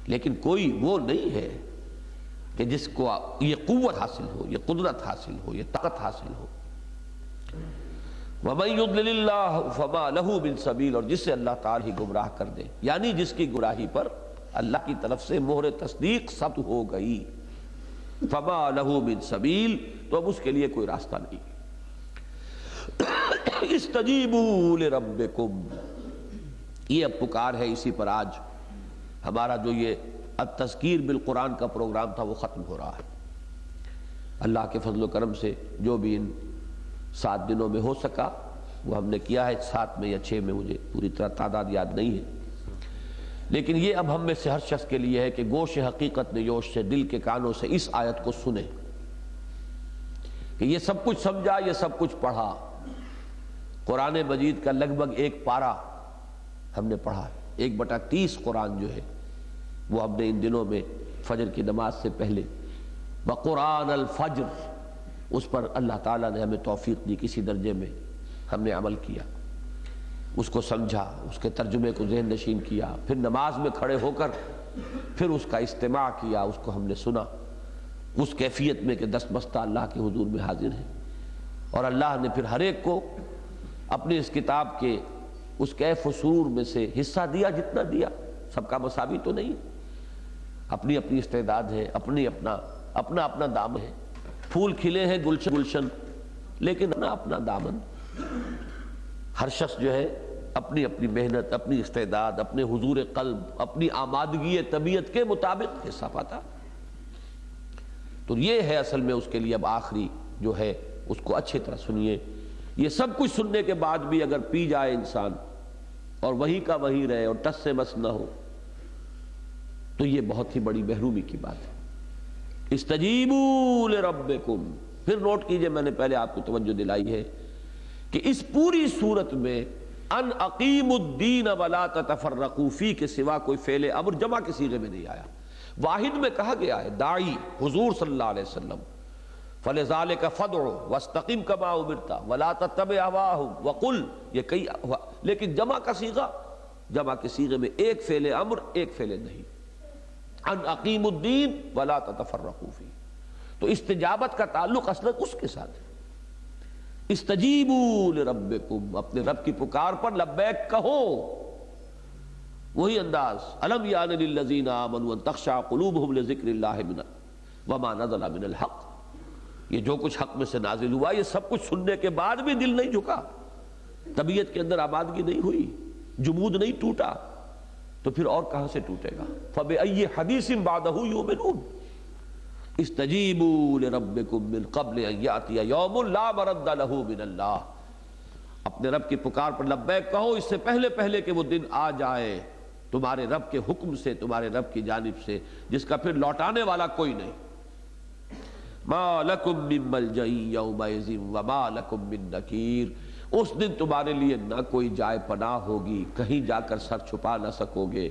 لیکن کوئی وہ نہیں ہے کہ جس کو یہ قوت حاصل ہو، یہ قدرت حاصل ہو، یہ طاقت حاصل ہو۔ وَمَن يُضْلِلِ اللَّهُ فَمَا لَهُ مِن سَبِيلٍ، اور جسے اللہ تعالی ہی گمراہ کر دے، یعنی جس کی گمراہی پر اللہ کی طرف سے مہر تصدیق ثبت ہو گئی، فَمَا لَهُ مِن سَبِيلٍ، تو اب اس کے لیے کوئی راستہ نہیں۔ اسْتَجِيبُوا لِرَبِّكُمْ، یہ اب پکار ہے، اسی پر آج ہمارا جو یہ التذکیر بالقرآن کا پروگرام تھا وہ ختم ہو رہا ہے۔ اللہ کے فضل و کرم سے جو بھی ان 7 دنوں میں ہو سکا وہ ہم نے کیا ہے، 7 میں یا 6 میں، مجھے پوری طرح تعداد یاد نہیں ہے، لیکن یہ اب ہم میں سے ہر شخص کے لیے ہے کہ گوش حقیقت نیوش سے، دل کے کانوں سے اس آیت کو سنیں کہ یہ سب کچھ سمجھا، یہ سب کچھ پڑھا۔ قرآن مجید کا لگ بھگ 1 پارہ ہم نے پڑھا ہے، 1/30 قرآن جو ہے وہ ہم نے ان دنوں میں فجر کی نماز سے پہلے بقرآن الفجر، اس پر اللہ تعالیٰ نے ہمیں توفیق دی، کسی درجے میں ہم نے عمل کیا، اس کو سمجھا، اس کے ترجمے کو ذہن نشین کیا، پھر نماز میں کھڑے ہو کر پھر اس کا استماع کیا، اس کو ہم نے سنا اس کیفیت میں کہ دستبستہ اللہ کے حضور میں حاضر ہے، اور اللہ نے پھر ہر ایک کو اپنی اس کتاب کے اس کیف و سرور میں سے حصہ دیا، جتنا دیا، سب کا مساوی تو نہیں، اپنی اپنی استعداد ہے، اپنا دام ہے، پھول کھلے ہیں گلشن، لیکن اپنا دامن، ہر شخص جو ہے اپنی اپنی محنت، اپنی استعداد، اپنے حضور قلب، اپنی آمادگی طبیعت کے مطابق حصہ پاتا۔ تو یہ ہے اصل میں اس کے لیے اب آخری جو ہے، اس کو اچھی طرح سنیے۔ یہ سب کچھ سننے کے بعد بھی اگر پی جائے انسان اور وہی کا وہی رہے اور ٹس سے مس نہ ہو تو یہ بہت ہی بڑی محرومی کی بات ہے۔ استجیبوا لربکم، پھر نوٹ کیجئے، میں نے پہلے آپ کو توجہ دلائی ہے کہ اس پوری صورت میں ان اقیم الدین ولا تتفرقوا فی کے سوا کوئی فعل امر جمع کے صیغے میں نہیں آیا. واحد میں کہا گیا ہے داعی حضور صلی اللہ علیہ وسلم فلذالک فادع واستقم کما امرت ولا تتبع اهواهم وقل، یہ کئی، لیکن جمع کا صیغہ، جمع کے صیغے میں ایک فعل امر ایک فعل نہیں. ان اقیم الدین ولا تتفرقوا فی، تو استجابت کا تعلق اصلا اس کے ساتھ ہے. استجیبوا لربکم، اپنے رب کی پکار پر لبیک کہو. وہی انداز الم یان للذین آمنوا ان تخشع قلوبہم لذکر اللہ وما نزل من الحق، یہ جو کچھ حق میں سے نازل ہوا یہ سب کچھ سننے کے بعد بھی دل نہیں جھکا، طبیعت کے اندر آبادگی نہیں ہوئی، جمود نہیں ٹوٹا، تو پھر اور کہاں سے ٹوٹے گا؟ فبأی حدیث بعدہ یؤمنون. استجیبوا لربکم من قبل ان یأتی یوم لا مرد لہ من اللہ، اپنے رب کی پکار پر لبیک کہو اس سے پہلے پہلے کہ وہ دن آ جائے تمہارے رب کے حکم سے، تمہارے رب کی جانب سے، جس کا پھر لوٹانے والا کوئی نہیں. ما لکم من ملجأ یومئذ وما لکم من نکیر، اس دن تمہارے لیے نہ کوئی جائے پناہ ہوگی، کہیں جا کر سر چھپا نہ سکو گے،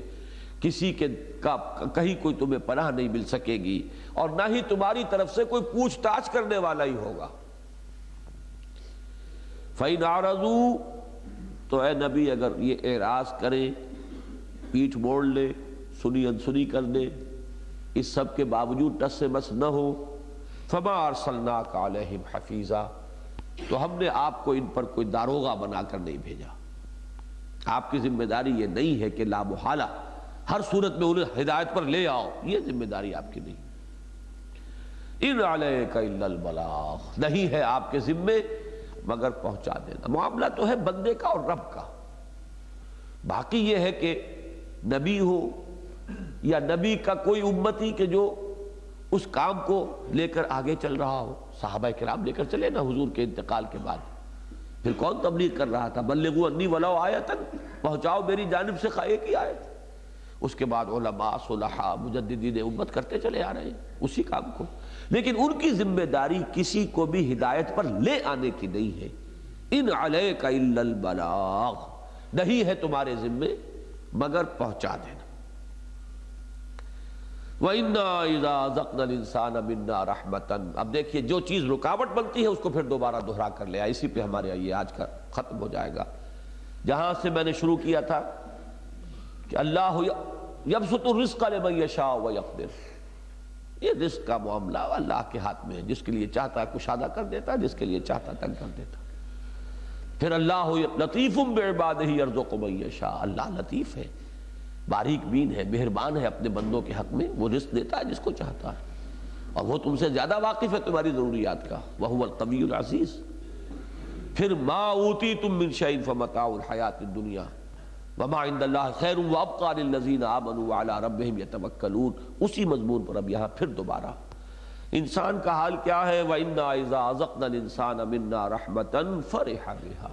کسی کے کہیں کوئی تمہیں پناہ نہیں مل سکے گی، اور نہ ہی تمہاری طرف سے کوئی پوچھ تاچھ کرنے والا ہی ہوگا. فَإِنْ أَعْرَضُوا، تو اے نبی اگر یہ اعراض کریں، پیٹھ موڑ لے، سنی انسنی کر دے، اس سب کے باوجود ٹس سے مس نہ ہو، فَمَا أَرْسَلْنَاكَ عَلَيْهِمْ حَفِيظًا، تو ہم نے آپ کو ان پر کوئی داروغہ بنا کر نہیں بھیجا. آپ کی ذمہ داری یہ نہیں ہے کہ لا محالہ ہر صورت میں انہیں ہدایت پر لے آؤ، یہ ذمہ داری آپ کی نہیں. ان علیک الا البلاغ، نہیں ہے آپ کے ذمے مگر پہنچا دینا. معاملہ تو ہے بندے کا اور رب کا. باقی یہ ہے کہ نبی ہو یا نبی کا کوئی امتی کہ جو اس کام کو لے کر آگے چل رہا ہو. صحابہ کرام لے کر چلے نا حضور کے انتقال کے بعد، پھر کون تبلیغ کر رہا تھا؟ بلغوا انی ولو آیۃ، پہنچاؤ میری جانب سے ایک ہی آیت. اس کے بعد علماء، صلحاء، مجددین امت کرتے چلے آ رہے ہیں اسی کام کو. لیکن ان کی ذمہ داری کسی کو بھی ہدایت پر لے آنے کی نہیں ہے. ان علیک الا البلاغ، نہیں ہے تمہارے ذمے مگر پہنچا دینا. وَإِنَّا إِذَا أَذَقْنَا الْإِنسَانَ مِنَّا رَحْمَةً، اب دیکھیے جو چیز رکاوٹ بنتی ہے اس کو پھر دوبارہ دہرا کر لیا. اسی پہ ہمارے یہ آج کا ختم ہو جائے گا. جہاں سے میں نے شروع کیا تھا کہ اللہ یبسط الرزق لمن یشاء ویقدر، یہ رزق کا معاملہ اللہ کے ہاتھ میں ہے، جس کے لیے چاہتا ہے کشادہ کر دیتا ہے، جس کے لیے چاہتا تنگ کر دیتا. پھر اللہ لطیف بعبادہ یرزق من یشاء، اللہ لطیف ہے، باریک بین ہے، مہربان ہے اپنے بندوں کے حق میں، وہ رزق دیتا ہے جس کو چاہتا ہے، اور وہ تم سے زیادہ واقف ہے تمہاری ضروریات کا. وہو القوی العزیز. پھر ما اوتیتم من شیء فمتاع الحیات الدنیا وما عند اللہ خیر وابقیٰ للذین آمنوا وعلی ربہم یتوکلون. اسی مضمون پر اب یہاں پھر دوبارہ انسان کا حال کیا ہے؟ وَإِنَّا إِذَا أَذَقْنَا الْإِنسَانَ مِنَّا رَحْمَةً فَرِحَ بِهَا،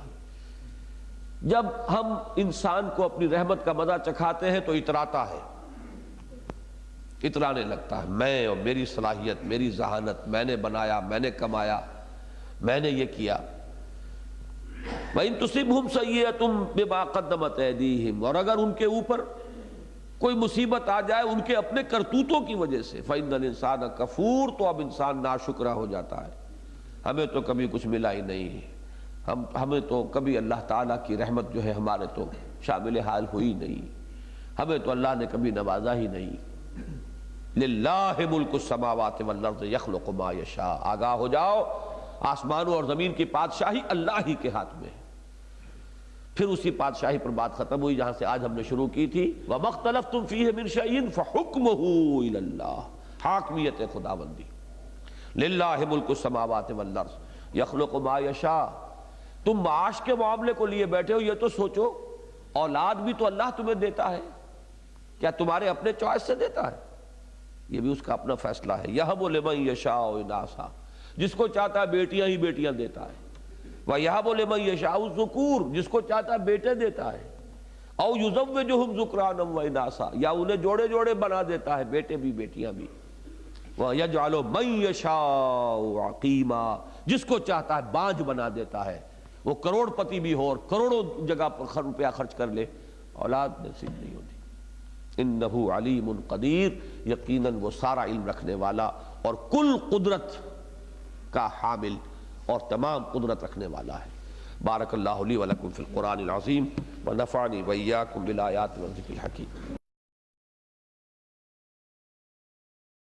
جب ہم انسان کو اپنی رحمت کا مزہ چکھاتے ہیں تو اتراتا ہے، اترانے لگتا ہے، میں اور میری صلاحیت، میری ذہانت، میں نے بنایا، میں نے کمایا، میں نے یہ کیا. وَإِن تُصِبْهُمْ سَيِّئَةٌ بِمَا قَدَّمَتْ أَيْدِيهِمْ، اور اگر ان کے اوپر کوئی مصیبت آ جائے ان کے اپنے کرتوتوں کی وجہ سے، فَإِنَّ الْإِنسَانَ كَفُورٌ، تو اب انسان ناشکرہ ہو جاتا ہے. ہمیں تو کبھی کچھ ملا ہی نہیں، ہمیں تو کبھی اللہ تعالیٰ کی رحمت جو ہے ہمارے تو شامل حال ہوئی نہیں، ہمیں تو اللہ نے کبھی نوازا ہی نہیں. لِلَّهِ مُلْكُ السَّمَاوَاتِ وَالْأَرْضِ يَخْلُقُ مَا يَشَاءُ، آگاہ ہو جاؤ آسمانوں اور زمین کی بادشاہی اللہ ہی کے ہاتھ میں ہے. پھر اسی بادشاہی پر بات ختم ہوئی جہاں سے آج ہم نے شروع کی تھی. وَمَا اخْتَلَفْتُمْ فِيهِ مِنْ شَيْءٍ فَحُكْمُهُ إِلَى اللَّهِ، حاکمیت خداوندی. لِلَّهِ مُلْكُ السَّمَاوَاتِ وَالْأَرْضِ يَخْلُقُ مَا يَشَاءُ. تم معاش کے معاملے کو لیے بیٹھے ہو، یہ تو سوچو اولاد بھی تو اللہ تمہیں دیتا ہے، کیا تمہارے اپنے چوائس سے دیتا ہے؟ یہ بھی اس کا اپنا فیصلہ ہے. يَهَبُ لِمَن يَشَاءُ إِنَاثًا، جس کو چاہتا ہے بیٹیاں ہی بیٹیاں دیتا ہے. وَيَهَبُ لِمَن يَشَاءُ الذُّكُورَ، جس کو چاہتا ہے بیٹے دیتا ہے. اَوْ يُزَوِّجُهُمْ ذُكْرَانًا وَإِنَاثًا، یا انہیں جوڑے جوڑے بنا دیتا ہے، بیٹے بھی بیٹیاں بھی. وَيَجْعَلُ مَن يَشَاءُ عَقِيمًا، جس کو چاہتا ہے بانجھ بنا دیتا ہے، وہ کروڑ پتی بھی ہو اور کروڑوں جگہ پر روپیہ خرچ کر لے، اولاد نصیب نہیں ہوتی۔ انہ علیم قدیر، یقیناً وہ سارا علم رکھنے والا اور کل قدرت کا حامل اور تمام قدرت رکھنے والا ہے۔ بارک اللہ لی ولکم فی القرآن العظیم ونفعنی وإیاکم بالآیات والذکر الحکیم۔